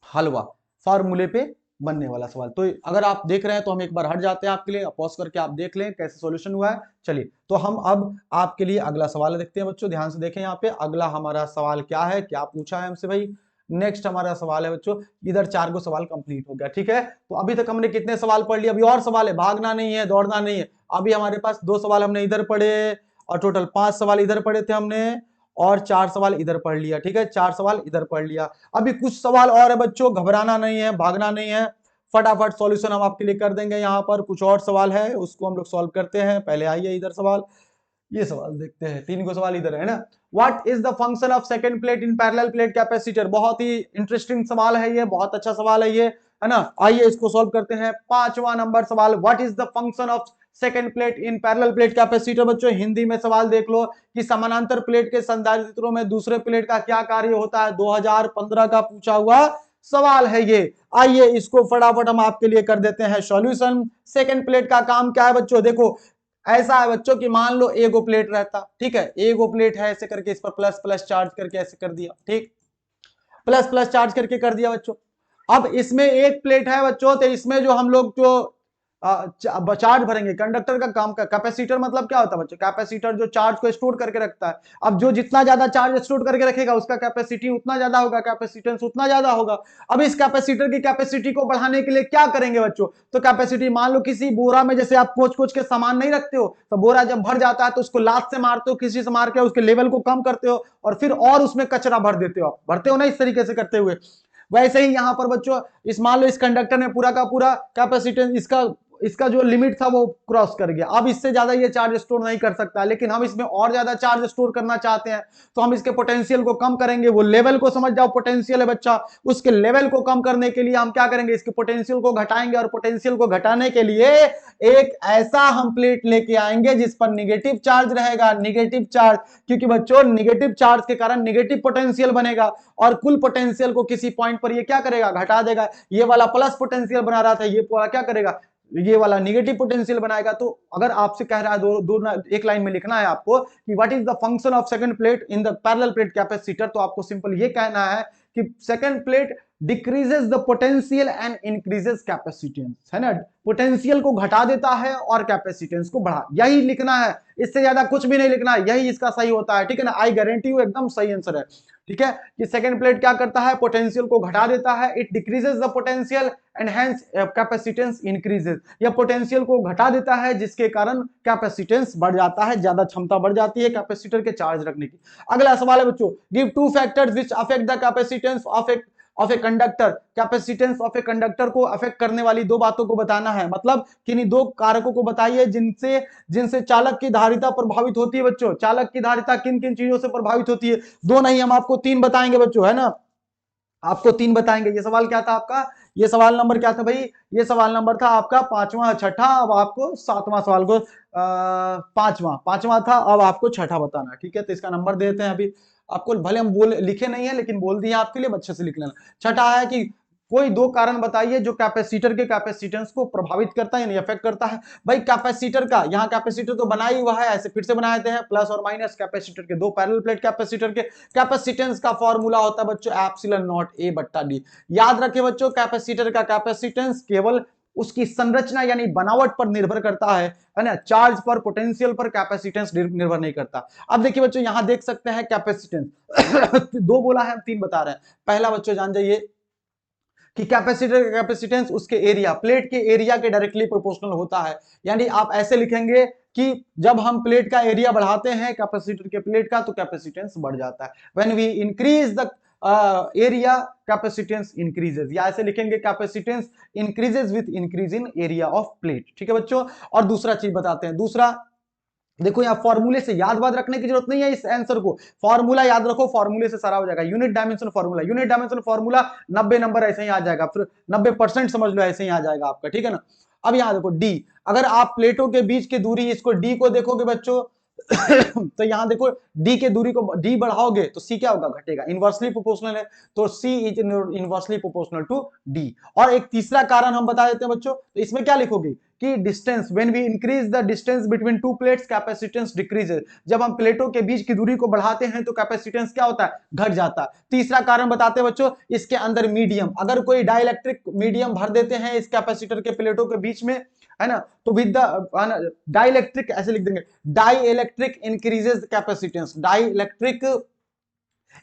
हलवा, फॉर्मूले पे बनने वाला सवाल। तो अगर आप देख रहे हैं तो हम एक बार हट जाते हैं आपके लिए, पॉज करके आप देख लें कैसे सॉल्यूशन हुआ है। चलिए तो हम अब आपके लिए अगला सवाल देखते हैं बच्चों, ध्यान से देखें यहाँ पे अगला हमारा सवाल क्या है, क्या पूछा है हमसे भाई। नेक्स्ट हमारा सवाल है बच्चों, इधर 4 सवाल कंप्लीट हो गया, ठीक है। तो अभी तक हमने कितने सवाल पढ़ लिए, अभी और सवाल है, भागना नहीं है, दौड़ना नहीं है। अभी हमारे पास 2 सवाल हमने इधर पढ़े और टोटल 5 सवाल इधर पढ़े थे हमने, और 4 सवाल इधर पढ़ लिया, ठीक है, 4 सवाल इधर पढ़ लिया। अभी कुछ सवाल और है बच्चों, घबराना नहीं है, भागना नहीं है, फटाफट सॉल्यूशन हम आपके लिए कर देंगे। यहाँ पर कुछ और सवाल है उसको हम लोग सॉल्व करते हैं। पहले आइए इधर सवाल, ये सवाल देखते हैं, 3 सवाल इधर है ना। What is the function of second plate in parallel plate capacitor. बहुत ही इंटरेस्टिंग सवाल है ये, बहुत अच्छा सवाल है ये, है ना। आइए इसको सॉल्व करते हैं। 5वां नंबर सवाल, what is the function of second plate in parallel plate capacitor. बच्चों हिंदी में सवाल देख लो कि समानांतर प्लेट के संधारित्रों में दूसरे प्लेट का क्या कार्य होता है। 2015 का पूछा हुआ सवाल है ये। आइए इसको फटाफट हम आपके लिए कर देते हैं सॉल्यूशन। सेकंड प्लेट का काम क्या है बच्चों, देखो ऐसा है बच्चों कि मान लो एगो प्लेट रहता, ठीक है, एगो प्लेट है, ऐसे करके इस पर प्लस प्लस चार्ज करके ऐसे कर दिया, ठीक, प्लस प्लस चार्ज करके कर दिया बच्चों। अब इसमें एक प्लेट है बच्चों, तो इसमें जो हम लोग जो चार्ज भरेंगे, कंडक्टर का काम का, कैपेसिटर मतलब क्या होता है बच्चों, कैपेसिटर जो चार्ज को स्टोर करके रखता है। अब जो जितना ज्यादा चार्ज स्टोर करके रखेगा उसका कैपेसिटी उतना ज्यादा होगा, कैपेसिटेंस उतना ज्यादा होगा। अब इस कैपेसिटर की कैपेसिटी को बढ़ाने के लिए क्या करेंगे बच्चों, तो कैपेसिटी मान लो किसी बोरा में जैसे आप कोच कोच के सामान नहीं रखते हो, तो बोरा जब भर जाता है तो उसको लात से मारते हो, किसी से मार के उसके लेवल को कम करते हो और फिर और उसमें कचरा भर देते हो, आप भरते हो ना इस तरीके से करते हुए। वैसे ही यहां पर बच्चों इस मान लो इस कंडक्टर ने पूरा का पूरा कैपेसिटेंस इसका जो लिमिट था वो क्रॉस कर गया। अब इससे ज्यादा ये चार्ज स्टोर नहीं कर सकता, लेकिन हम इसमें और ज्यादा चार्ज स्टोर करना चाहते हैं, तो हम इसके पोटेंशियल को कम करेंगे। वो लेवल को समझ जाओ, पोटेंशियल है बच्चा, उसके लेवल को कम करने के लिए हम क्या करेंगे, इसके पोटेंशियल को घटाएंगे। और पोटेंशियल को घटाने के लिए एक ऐसा हम प्लेट लेके आएंगे जिस पर निगेटिव चार्ज रहेगा, निगेटिव चार्ज, क्योंकि बच्चों निगेटिव चार्ज के कारण निगेटिव पोटेंशियल बनेगा और कुल पोटेंशियल को किसी पॉइंट पर ये क्या करेगा, घटा देगा। ये वाला प्लस पोटेंशियल बना रहा था, ये पूरा क्या करेगा, ये वाला नेगेटिव पोटेंशियल बनाएगा। तो अगर आपसे कह रहा है एक लाइन में लिखना है आपको कि what is the function of second plate in the parallel plate capacitor, तो आपको सिंपल ये कहना है कि second plate decreases the potential and increases capacitance, है ना, पोटेंशियल को घटा देता है और कैपेसिटेंस को बढ़ा, यही लिखना है, इससे ज्यादा कुछ भी नहीं लिखना है, यही इसका सही होता है, ठीक है ना। आई गारंटी यू एकदम सही आंसर है, ठीक है, कि सेकंड प्लेट क्या करता है, पोटेंशियल को घटा देता है, it decreases the potential and hence capacitance increases, या पोटेंशियल को घटा देता है जिसके कारण कैपेसिटेंस बढ़ जाता है, ज्यादा क्षमता बढ़ जाती है कैपेसिटर के चार्ज रखने की। अगला सवाल है बच्चों, give 2 factors which affect the capacitance of a conductor. Capacitance of a conductor को अफेक्ट करने वाली 2 बातों को बताना है, मतलब किन्हीं 2 कारकों को बताइए जिनसे चालक की धारिता प्रभावित होती है। बच्चों चालक की धारिता किन किन चीजों से प्रभावित होती है, 2 नहीं हम आपको 3 बताएंगे बच्चों, है ना, आपको 3 बताएंगे। ये सवाल क्या था आपका, ये सवाल नंबर क्या था भाई, ये सवाल नंबर था आपका 5वां, छठा, अब आपको 7वां सवाल को 5वां था, अब आपको छठा बताना, ठीक है। तो इसका नंबर देते हैं अभी आपको, भले हम लिखे नहीं है लेकिन बोल दिए आपके लिए, अच्छे से लिख लेना। छठा है कि कोई 2 कारण बताइए जो कैपेसिटर के कैपेसिटेंस को प्रभावित करता है यानी अफेक्ट करता है। भाई कैपेसिटर का, यहाँ कैपेसिटर तो बना ही हुआ है, ऐसे फिर से बनाए थे हैं, प्लस और माइनस कैपेसिटर के 2 पैरेलल प्लेट कैपेसिटर के कैपेसिटेंस का फॉर्मूला होता है बच्चों एप्सिलॉन नॉट ए बट्टा डी। याद रखें बच्चों, कैपेसिटर का कैपेसिटेंस केवल उसकी संरचना यानी बनावट पर निर्भर करता है ना, चार्ज पर, पोटेंशियल पर कैपेसिटेंस निर्भर नहीं करता। अब देखिए बच्चों यहां देख सकते हैं कैपेसिटेंस 2 बोला है, हम 3 बता रहे हैं। पहला बच्चों जान जाइए कि कैपेसिटर का कैपेसिटेंस उसके एरिया, प्लेट के एरिया के डायरेक्टली प्रोपोर्शनल होता है। यानी आप ऐसे लिखेंगे कि जब हम प्लेट का एरिया बढ़ाते हैं कैपेसिटर के प्लेट का, तो कैपेसिटेंस बढ़ जाता है। When we increase the area capacitance increases, या ऐसे लिखेंगे capacitance increases with increase in area of plate, ठीक है बच्चों। और दूसरा चीज बताते हैं, दूसरा देखो यहाँ फॉर्मूले से याद रखने की जरूरत नहीं है इस आंसर को, फॉर्मूला याद रखो, फॉर्मूले से सारा हो जाएगा। Unit dimension formula, unit dimension formula 90 number ऐसे ही आ जाएगा, फिर 90% समझ लो ऐसे ही आ जाएगा आपका, ठीक है ना। अब यहाँ देखो डी, अगर आप प्लेटों के बीच की दूरी, इसको डी को देखोगे बच्चों तो यहां देखो डी के दूरी को डी बढ़ाओगे तो सी क्या होगा, घटेगा, इनवर्सली प्रोपोर्शनल है, तो C is inversely proportional to D. और एक तीसरा कारण हम बता देते हैं बच्चों, तो इसमें क्या लिखोगे कि distance, when we increase the distance between two plates capacitance decreases, जब हम प्लेटों के बीच की दूरी को बढ़ाते हैं तो कैपेसिटेंस क्या होता है, घट जाता है। तीसरा कारण बताते हैं बच्चों, इसके अंदर मीडियम, अगर कोई डाइलेक्ट्रिक मीडियम भर देते हैं इस कैपेसिटर के प्लेटों के बीच में, है ना, तो विद द डाइलेक्ट्रिक, ऐसे लिख देंगे, dielectric increases capacitance, dielectric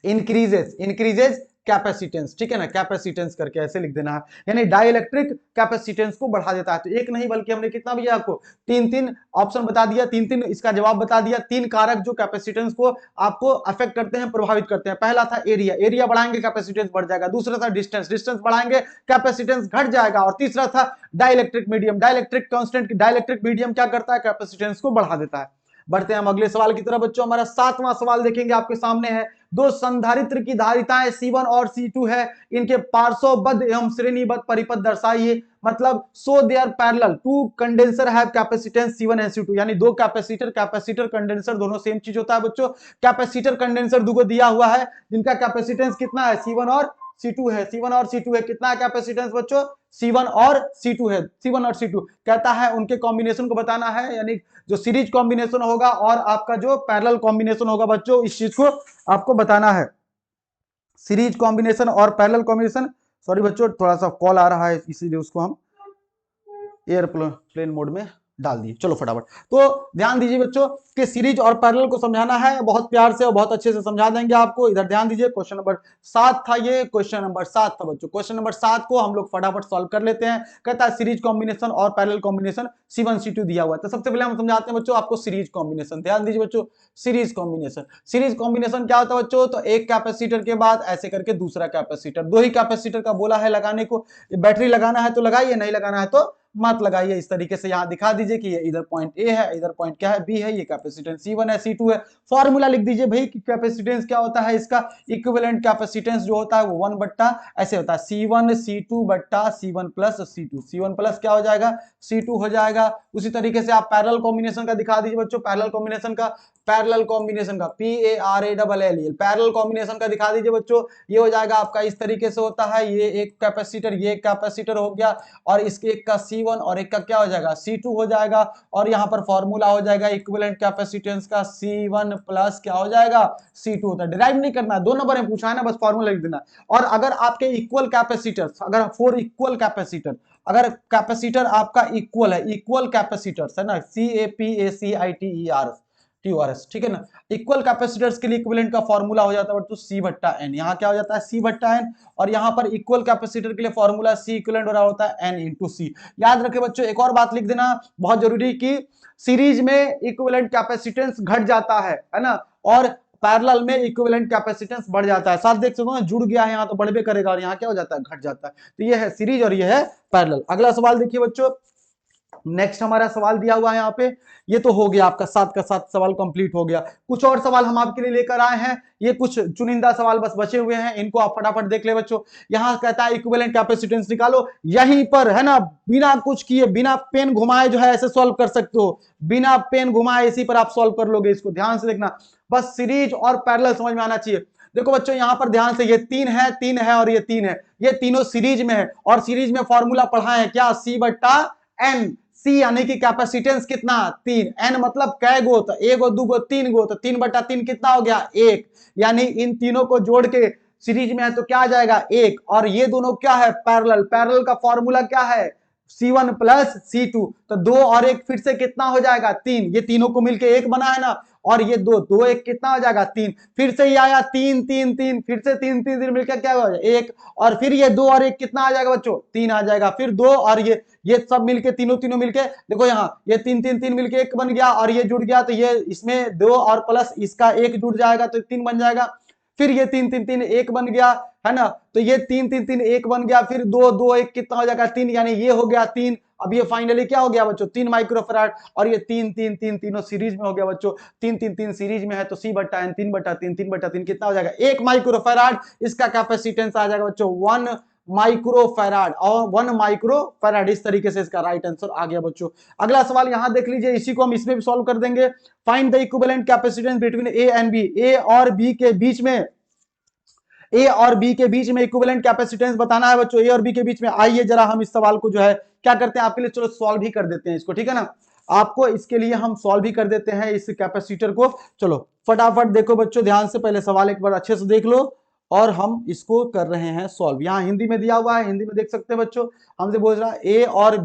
increases capacitance, ठीक है ना, कैपेसिटेंस करके ऐसे लिख देना है, यानी डाइलेक्ट्रिक कैपेसिटेंस को बढ़ा देता है। तो एक नहीं बल्कि हमने कितना भी आपको तीन तीन ऑप्शन बता दिया, तीन तीन इसका जवाब बता दिया, तीन कारक जो कैपेसिटेंस को आपको अफेक्ट करते हैं, प्रभावित करते हैं। पहला था एरिया, एरिया बढ़ाएंगे कैपेसिटेंस बढ़ जाएगा। दूसरा था डिस्टेंस, डिस्टेंस बढ़ाएंगे कैपेसिटेंस घट जाएगा। और तीसरा था dielectric medium, dielectric constant, dielectric medium क्या करता है, कैपेसिटेंस को बढ़ा देता है। बढ़ते हैं हम अगले सवाल की तरफ बच्चों। हमारा 7वां सवाल देखेंगे, आपके सामने है, दो संधारित्र की धारिताएं C1 और C2 है, इनके पार्श्वबद्ध एवं श्रेणीबद्ध परिपथ दर्शाइए, मतलब so they are parallel, two condenser have capacitance C1 and C2, यानी दो कैपेसिटर, कैपेसिटर कंडेंसर दोनों सेम चीज होता है बच्चों। कैपेसिटर कंडेंसर दो को दिया हुआ है, जिनका कैपेसिटेंस कितना है, C1 और C2 है, C1 और C2 है। कितना है कैपेसिटेंस बच्चों, C1 और C2 है, C1 और C2। कहता है उनके कॉम्बिनेशन को बताना है, यानी जो सीरीज कॉम्बिनेशन होगा और आपका जो पैरेलल कॉम्बिनेशन होगा बच्चों, इस चीज को आपको बताना है। सीरीज कॉम्बिनेशन और पैरेलल कॉम्बिनेशन, सॉरी बच्चों थोड़ा सा कॉल आ रहा है इसीलिए उसको हम एयरप्लेन मोड में डाल दिए। चलो फटाफट, तो ध्यान दीजिए बच्चों कि सीरीज और पैरेलल को समझाना है, बहुत प्यार से और बहुत अच्छे से समझा देंगे आपको। इधर ध्यान दीजिए, क्वेश्चन नंबर 7 था ये, क्वेश्चन नंबर 7 था बच्चों। क्वेश्चन नंबर 7 को हम लोग फटाफट सॉल्व कर लेते हैं। कहता है सीरीज कॉम्बिनेशन और पैरेलल कॉम्बिनेशन C1 C2 दिया हुआ है। तो सबसे पहले हम समझाते हैं बच्चों आपको सीरीज कॉम्बिनेशन। ध्यान दीजिए बच्चों, सीरीज कॉम्बिनेशन, सीरीज कॉम्बिनेशन क्या होता है बच्चों, तो एक कैपेसिटर के बाद ऐसे करके दूसरा कैपेसिटर, दो ही कैपेसिटर का बोला है लगाने को। बैटरी लगाना है तो लगाइए, नहीं लगाना है तो मत लगाइए। इस तरीके से यहां दिखा दीजिए कि ये इधर पॉइंट ए है, इधर पॉइंट क्या है, बी है, ये कैपेसिटेंस C1 है, C2 है। फॉर्मूला लिख दीजिए भाई कि कैपेसिटेंस क्या होता है, इसका इक्विवेलेंट कैपेसिटेंस जो होता है वो 1 बट्टा ऐसे होता है, C1 C2 बट्टा C1 plus C2, C1 plus क्या हो जाएगा, C2 हो जाएगा। उसी तरीके से आप पैरेलल कॉम्बिनेशन का दिखा दीजिए बच्चों, पैरेलल कॉम्बिनेशन का, पैरेलल कॉम्बिनेशन का PARALL, पैरेलल कॉम्बिनेशन का दिखा दीजिए बच्चों। ये हो जाएगा आपका इस तरीके से होता है, ये एक कैपेसिटर, ये एक कैपेसिटर हो गया, और इसके एक का C1 और एक का क्या हो जाएगा, C2 हो जाएगा। और यहाँ पर फॉर्मूला हो जाएगा इक्विवेलेंट कैपेसिटेंस का, C1 प्लस क्या हो जाएगा, C2 होता है। डिराइव नहीं करना, 2 नंबर में पूछा है ना, बस फॉर्मूला लिख देना। और अगर आपके इक्वल कैपेसिटर, अगर 4 इक्वल कैपेसिटर, अगर कैपेसिटर आपका इक्वल है, इक्वल कैपेसिटर्स है ना, CAPACITER TORS, ठीक है ना, इक्वल कैपेसिटर्स के लिए इक्विवेलेंट का फॉर्मूला हो जाता है तो C बट्टा N, यहाँ क्या हो जाता है C बट्टा N। और यहाँ पर इक्वल कैपेसिटर के लिए फॉर्मूला C इक्विवेलेंट हो रहा होता है N इंटू C। याद रखें बच्चों, एक और बात लिख देना बहुत जरूरी कि सीरीज में इक्विवेलेंट कैपेसिटेंस घट जाता है ना, और पैरेलल में इक्विवेलेंट कैपेसिटेंस बढ़ जाता है। साथ देख सकते हो जुड़ गया है यहाँ तो बढ़ करेगा, और यहाँ क्या हो जाता है, घट जाता है। तो ये है सीरीज और ये है पैरेलल। अगला सवाल देखिए बच्चों, नेक्स्ट हमारा सवाल दिया हुआ है यहाँ पे, ये तो हो गया आपका 7 का 7 सवाल कंप्लीट हो गया। कुछ और सवाल हम आपके लिए लेकर आए हैं, ये कुछ चुनिंदा सवाल बस बचे हुए हैं, इनको आप फटाफट देख ले बच्चों। यहाँ कहता है इक्विवेलेंट कैपेसिटेंस निकालो, यहीं पर है ना, बिना कुछ किए, बिना पेन घुमाए जो है ऐसे सॉल्व कर सकते हो, बिना पेन घुमाए इसी पर आप सॉल्व कर लोगे। इसको ध्यान से देखना, बस सीरीज और पैरेलल समझ में आना चाहिए। देखो बच्चों यहाँ पर ध्यान से, ये 3 है और ये 3 है, ये तीनों सीरीज में है, और सीरीज में फॉर्मूला पढ़ा है क्या, C बट्टा N। C यानी कि कैपेसिटेंस कितना, 3, N मतलब कै गो, तो एगो दूगो तीन गो, तो 3 बट्टा 3 कितना हो गया, 1। यानी इन तीनों को जोड़ के सीरीज में है तो क्या आ जाएगा, 1। और ये दोनों क्या है, पैरेलल, पैरेलल का फॉर्मूला क्या है, C1 प्लस C2, तो 2 और 1 फिर से कितना हो जाएगा, 3। ये तीनों को मिलके 1 बना है ना, और ये 2 2 1 कितना हो जाएगा, 3। फिर से ये आया 3 3 3, फिर से 3 3 3 मिलकर क्या हो जाएगा, 1। और फिर ये 2 और 1 कितना आ जाएगा बच्चों, 3 आ जाएगा। फिर 2 और ये सब मिलके तीनों मिलके देखो, यहाँ ये 3 3 3 मिलके 1 बन गया, और ये जुड़ गया तो ये इसमें 2 और प्लस इसका 1 जुड़ जाएगा तो 3 बन जाएगा। फिर ये 3 3 3 1 बन गया है ना, तो ये 3 3 3 1 बन गया। फिर 2 2 1 कितना हो जाएगा, 3, यानी ये हो गया 3। अब ये फाइनली क्या हो गया बच्चों, 3 माइक्रोफैराड, और ये 3 3 3 तीनों सीरीज में हो गया बच्चों। 3 3 3 सीरीज में है तो C बट्टा N 3 बट्टा 3 3 बट्टा 3 कितना हो जाएगा, 1 माइक्रोफैराड। इसका कैपेसिटेंस आ जाएगा बच्चों 1 माइक्रोफैराड, और 1 माइक्रोफैराड। इस तरीके से इसका राइट आंसर आ गया बच्चों। अगला सवाल यहां देख लीजिए, इसी को हम इसमें भी सॉल्व कर देंगे। Find the equivalent capacitance between A and B, A और B के बीच में, A और B के बीच में इक्विवेलेंट कैपेसिटेंस बताना है बच्चों, A और B के बीच में। आइए जरा हम इस सवाल को जो है क्या करते हैं आपके लिए, चलो सॉल्व ही कर देते हैं इसको, ठीक है ना। आपको इसके लिए हम सॉल्व ही कर देते हैं इस कैपेसिटर को। चलो फटाफट देखो बच्चों, ध्यान से पहले सवाल एक बार अच्छे से देख लो और हम इसको कर रहे हैं सॉल्व। यहाँ हिंदी में दिया हुआ है, हिंदी में देख सकते हैं बच्चों। हमसे बोल रहा है ए और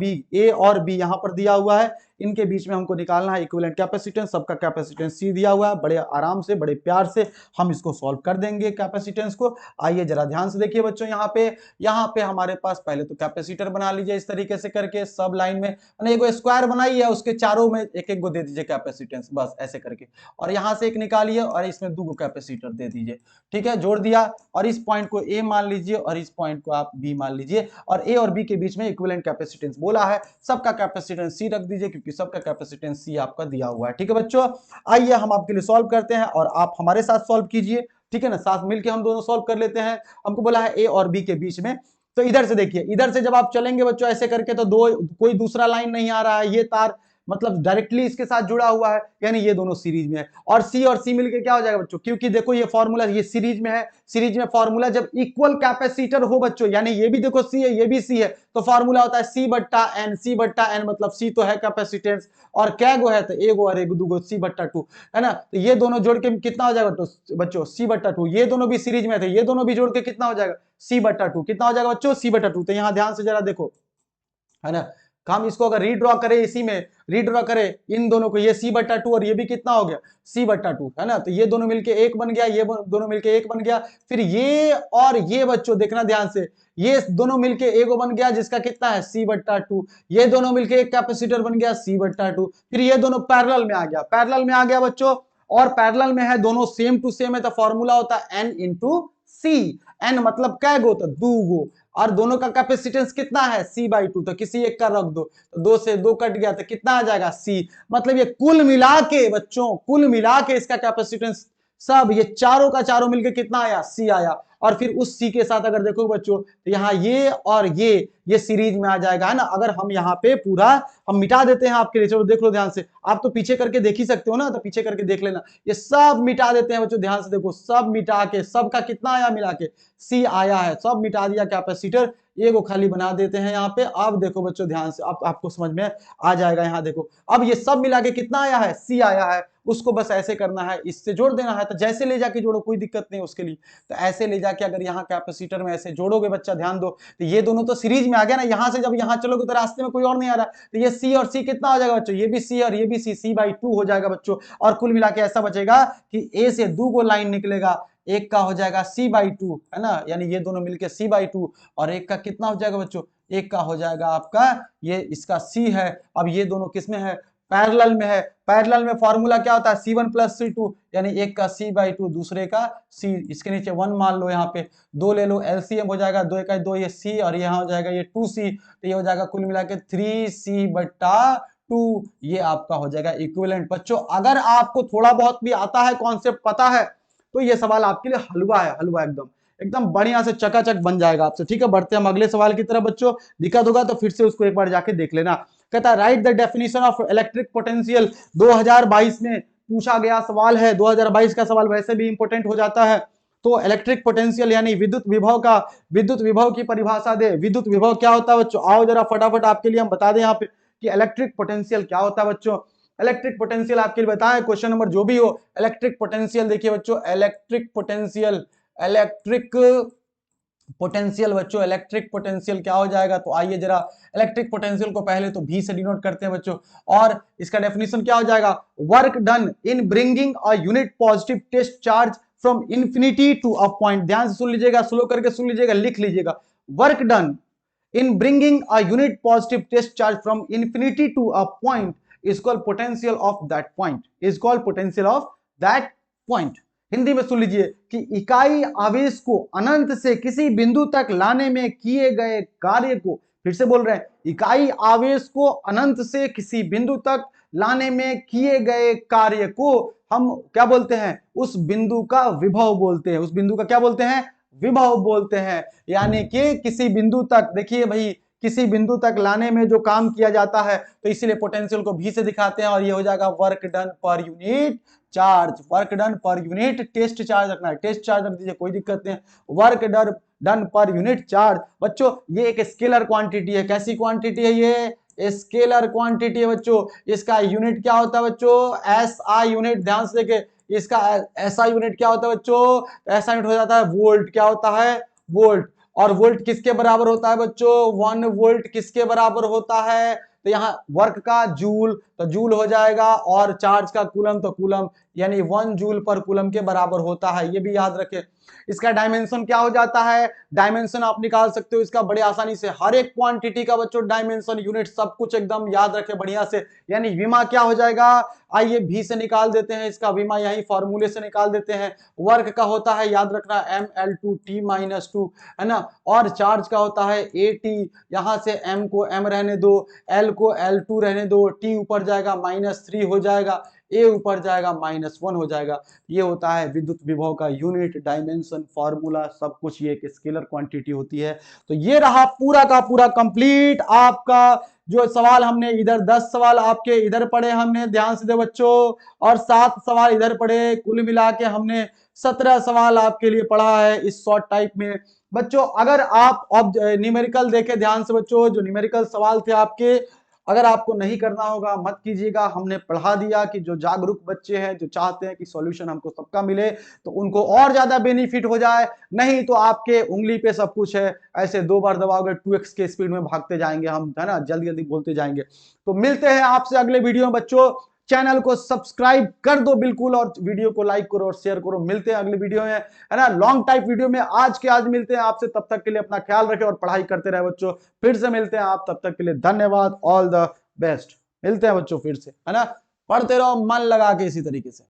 बी यहाँ पर दिया हुआ है, इनके बीच में हमको निकालना है इक्विवेलेंट कैपेसिटेंस। सबका कैपेसिटेंस सी दिया हुआ है, बड़े आराम से बड़े प्यार से हम इसको सॉल्व कर देंगे कैपेसिटेंस को। आइए जरा ध्यान से देखिए बच्चों, यहाँ पे हमारे पास पहले तो कैपेसिटर बना लीजिए इस तरीके से करके, सब लाइन में एक स्क्वायर बनाइए, उसके चारों में एक एक को दे दीजिए कैपेसिटेंस, बस ऐसे करके। और यहाँ से एक निकालिए और इसमें 2 कैपेसिटर दे दीजिए, ठीक है, जोड़ दिया। और इस पॉइंट को ए मान लीजिए और इस पॉइंट को आप बी मान लीजिए, और ए और बी के बीच में इक्विवेलेंट कैपेसिटेंस बोला है, सबका कैपेसिटेंस सी रख दीजिए क्योंकि सबका कैपेसिटेंस सी आपका दिया हुआ है, ठीक है बच्चों। आइए हम आपके लिए सॉल्व करते हैं और आप हमारे साथ सॉल्व कीजिए, ठीक है ना, साथ मिलकर हम दोनों सॉल्व कर लेते हैं। हमको बोला है ए और बी के बीच में, तो इधर से देखिए, इधर से जब आप चलेंगे बच्चों ऐसे करके तो कोई दूसरा लाइन नहीं आ रहा है, ये तार मतलब डायरेक्टली इसके साथ जुड़ा हुआ है, यानी ये दोनों सीरीज में है। और सी मिलके क्या हो जाएगा बच्चों, क्योंकि देखो ये फॉर्मूला ये सीरीज में है, सीरीज में फॉर्मूला जब इक्वल कैपेसिटर हो बच्चों, यानी ये भी देखो सी है ये भी सी है, तो फॉर्मूला होता है सी बट्टा एन मतलब सी तो है कैपेसिटेंस और क्या गो है तो एगो और एगो दूगो सी बट्टा 2 है ना। तो ये दोनों जोड़ के कितना हो जाएगा बच्चों सी बट्टा 2, ये दोनों भी सीरीज में थे, ये दोनों भी जोड़ के कितना हो जाएगा सी बट्टा 2, कितना हो जाएगा बच्चों सी बट्टा 2। तो यहाँ ध्यान से जरा देखो है ना, हम इसको अगर रीड्रॉ करें, इसी में रीड्रॉ करें इन दोनों को, ये सी बट्टा 2 और ये भी कितना हो गया सी बट्टा 2 है ना, तो ये दोनों मिलके एक बन गया, ये दोनों मिलके एक बन गया। फिर ये और ये बच्चों देखना ध्यान से, ये दोनों मिलके एगो बन गया जिसका कितना है सी बट्टा 2, ये दोनों मिलके एक कैपेसिटर बन गया सी बट्टा 2। फिर ये दोनों पैरेलल में आ गया, पैरेलल में आ गया बच्चों, और पैरेलल में है दोनों सेम टू सेम है, तो फॉर्मूला होता है एन इंटू सी, एन मतलब क्या गो तो 2 गो, और दोनों का कैपेसिटेंस कितना है C/2, तो किसी एक का रख दो, तो 2 से 2 कट गया तो कितना आ जाएगा C। मतलब ये कुल मिला के बच्चों, कुल मिला के इसका कैपेसिटेंस सब ये चारों का चारों मिलके कितना आया C आया। और फिर उस C के साथ अगर देखो बच्चों तो यहाँ ये और ये सीरीज में आ जाएगा है ना। अगर हम यहाँ पे पूरा हम मिटा देते हैं आपके लिए, चलो देख लो ध्यान से, आप तो पीछे करके देख ही सकते हो ना, तो पीछे करके देख लेना, ये सब मिटा देते हैं बच्चों, ध्यान से देखो, सब मिटा के सबका कितना आया मिला के C आया है, सब मिटा दिया कैपेसिटर, ये को खाली बना देते हैं यहाँ पे। अब देखो बच्चों ध्यान से, अब आपको समझ में आ जाएगा, यहाँ देखो अब ये सब मिला के कितना आया है C आया है, उसको बस ऐसे करना है, इससे जोड़ देना है, तो जैसे ले जाके जोड़ो कोई दिक्कत नहीं उसके लिए, तो ऐसे ले जाके अगर यहाँ कैपेसिटर में ऐसे जोड़ोगे बच्चा ध्यान दो, तो ये दोनों तो सीरीज में आ गया ना, यहाँ से जब यहाँ चलोगे तो रास्ते में कोई और नहीं आ रहा, तो ये C और C कितना हो जाएगा बच्चों, ये भी C और ये भी C/2 हो जाएगा बच्चों। और कुल मिला के ऐसा बचेगा कि A से 2 को लाइन निकलेगा, एक का हो जाएगा C/2 है ना, यानी ये दोनों मिलके C/2, और एक का कितना हो जाएगा बच्चों, एक का हो जाएगा आपका ये इसका C है। अब ये दोनों किसमें है, पैरेलल में है, पैरेलल में फॉर्मूला क्या होता है C1 + C2, यानी एक का C/2 दूसरे का C, इसके नीचे 1 मान लो, यहाँ पे 2 ले लो, LCM हो जाएगा 2 का 2, ये C और यहाँ हो जाएगा ये 2C, तो ये हो जाएगा कुल मिला के 3C/2, ये आपका हो जाएगा इक्विवेलेंट। बच्चों अगर आपको थोड़ा बहुत भी आता है, कॉन्सेप्ट पता है, तो ये सवाल आपके लिए हलवा है, हलवा एकदम एकदम बढ़िया से चकाचक बन जाएगा आपसे, ठीक है। बढ़ते हम अगले सवाल की तरफ बच्चों, दिक्कत होगा तो फिर से उसको एक बार जाके देख लेना। कहता है right the definition of electric potential, 2022 में पूछा गया सवाल है, 2022 का सवाल वैसे भी इंपॉर्टेंट हो जाता है। तो इलेक्ट्रिक पोटेंशियल यानी विद्युत विभव की परिभाषा दे। विद्युत विभव क्या होता है बच्चों, आओ जरा फटाफट आपके लिए हम बता दें यहाँ पे कि इलेक्ट्रिक पोटेंशियल क्या होता है बच्चों। इलेक्ट्रिक पोटेंशियल आपके लिए बताएं, क्वेश्चन नंबर जो भी हो, इलेक्ट्रिक पोटेंशियल देखिए बच्चों, इलेक्ट्रिक पोटेंशियल बच्चों, इलेक्ट्रिक पोटेंशियल क्या हो जाएगा, तो आइए जरा इलेक्ट्रिक पोटेंशियल को पहले तो V से डिनोट करते हैं बच्चों, और इसका डेफिनेशन क्या हो जाएगा, work done in bringing a unit positive test charge from infinity to a point. ध्यान से सुन लीजिएगा, स्लो करके सुन लीजिएगा, लिख लीजिएगा, work done in bringing a unit positive test charge from infinity to a point is called potential of that point, is called potential of that point। Hindi में सुन लीजिए कि इकाई आवेश को अनंत से किसी बिंदु तक लाने में किए गए कार्य को, फिर से बोल रहे हैं, इकाई आवेश को अनंत से किसी बिंदु तक लाने में किए गए कार्य को हम क्या बोलते हैं, उस बिंदु का विभव बोलते हैं, उस बिंदु का क्या बोलते हैं, विभव बोलते हैं। यानी कि किसी बिंदु तक, देखिए भाई किसी बिंदु तक लाने में जो काम किया जाता है, तो इसीलिए पोटेंशियल को V से दिखाते हैं, और ये हो जाएगा work done per unit charge, work done per unit test charge रखना है, टेस्ट चार्ज रख दीजिए, कोई दिक्कत नहीं है। Work done per unit charge, बच्चों ये एक स्केलर क्वांटिटी है। कैसी क्वांटिटी है? ये स्केलर क्वांटिटी है बच्चों। इसका यूनिट क्या होता है बच्चों? SI unit. ध्यान से देखे, इसका एसआई यूनिट क्या होता है बच्चों? एसआई यूनिट हो जाता है वोल्ट। क्या होता है? वोल्ट। और वोल्ट किसके बराबर होता है बच्चों? 1 वोल्ट किसके बराबर होता है? तो यहाँ वर्क का जूल, तो जूल हो जाएगा, और चार्ज का कूलम, तो कूलम, यानी 1 जूल पर कूलम के बराबर होता है। ये भी याद रखें। इसका डायमेंशन क्या हो जाता है? डायमेंशन आप निकाल सकते हो इसका बड़े आसानी से। हर एक क्वांटिटी का बच्चों डायमेंशन, यूनिट, सब कुछ एकदम याद रखें बढ़िया से। यानी विमा क्या हो जाएगा? आइए भी से निकाल देते हैं इसका विमा, यही फॉर्मूले से निकाल देते हैं। वर्क का होता है, याद रखना, mL2T-2, है ना। और चार्ज का होता है AT, यहां से m को m रहने दो, L को L2 रहने दो, T ऊपर जाएगा -3 हो जाएगा, A ऊपर जाएगा -1 हो जाएगा। ये होता है विद्युत विभव का यूनिट, डायमेंशन, फॉर्मूला, सब कुछ ये एक स्केलर क्वांटिटी होती है। तो ये रहा पूरा का पूरा कंप्लीट आपका जो सवाल हमने इधर 10 सवाल आपके इधर पढ़े हमने, ध्यान से दे बच्चों, और 7 सवाल इधर पढ़े, कुल मिला के हमने 17 सवाल आपके लिए पढ़ा है इस शॉर्ट टाइप में। बच्चों अगर आप अब न्यूमेरिकल देखें ध्यान से बच्चों, जो न्यूमेरिकल सवाल थे आपके, अगर आपको नहीं करना होगा मत कीजिएगा। हमने पढ़ा दिया कि जो जागरूक बच्चे हैं, जो चाहते हैं कि सॉल्यूशन हमको सबका मिले, तो उनको और ज्यादा बेनिफिट हो जाए। नहीं तो आपके उंगली पे सब कुछ है, ऐसे 2 बार दबाओगे 2x के स्पीड में भागते जाएंगे हम, है ना, जल्दी जल्दी बोलते जाएंगे। तो मिलते हैं आपसे अगले वीडियो में बच्चों। चैनल को सब्सक्राइब कर दो बिल्कुल, और वीडियो को लाइक करो और शेयर करो। मिलते हैं अगले वीडियो में, है ना, लॉन्ग टाइप वीडियो में। आज के आज मिलते हैं आपसे, तब तक के लिए अपना ख्याल रखें और पढ़ाई करते रहे बच्चों। फिर से मिलते हैं आप, तब तक के लिए धन्यवाद, ऑल द बेस्ट। मिलते हैं बच्चों फिर से, है ना, पढ़ते रहो मन लगा के इसी तरीके से।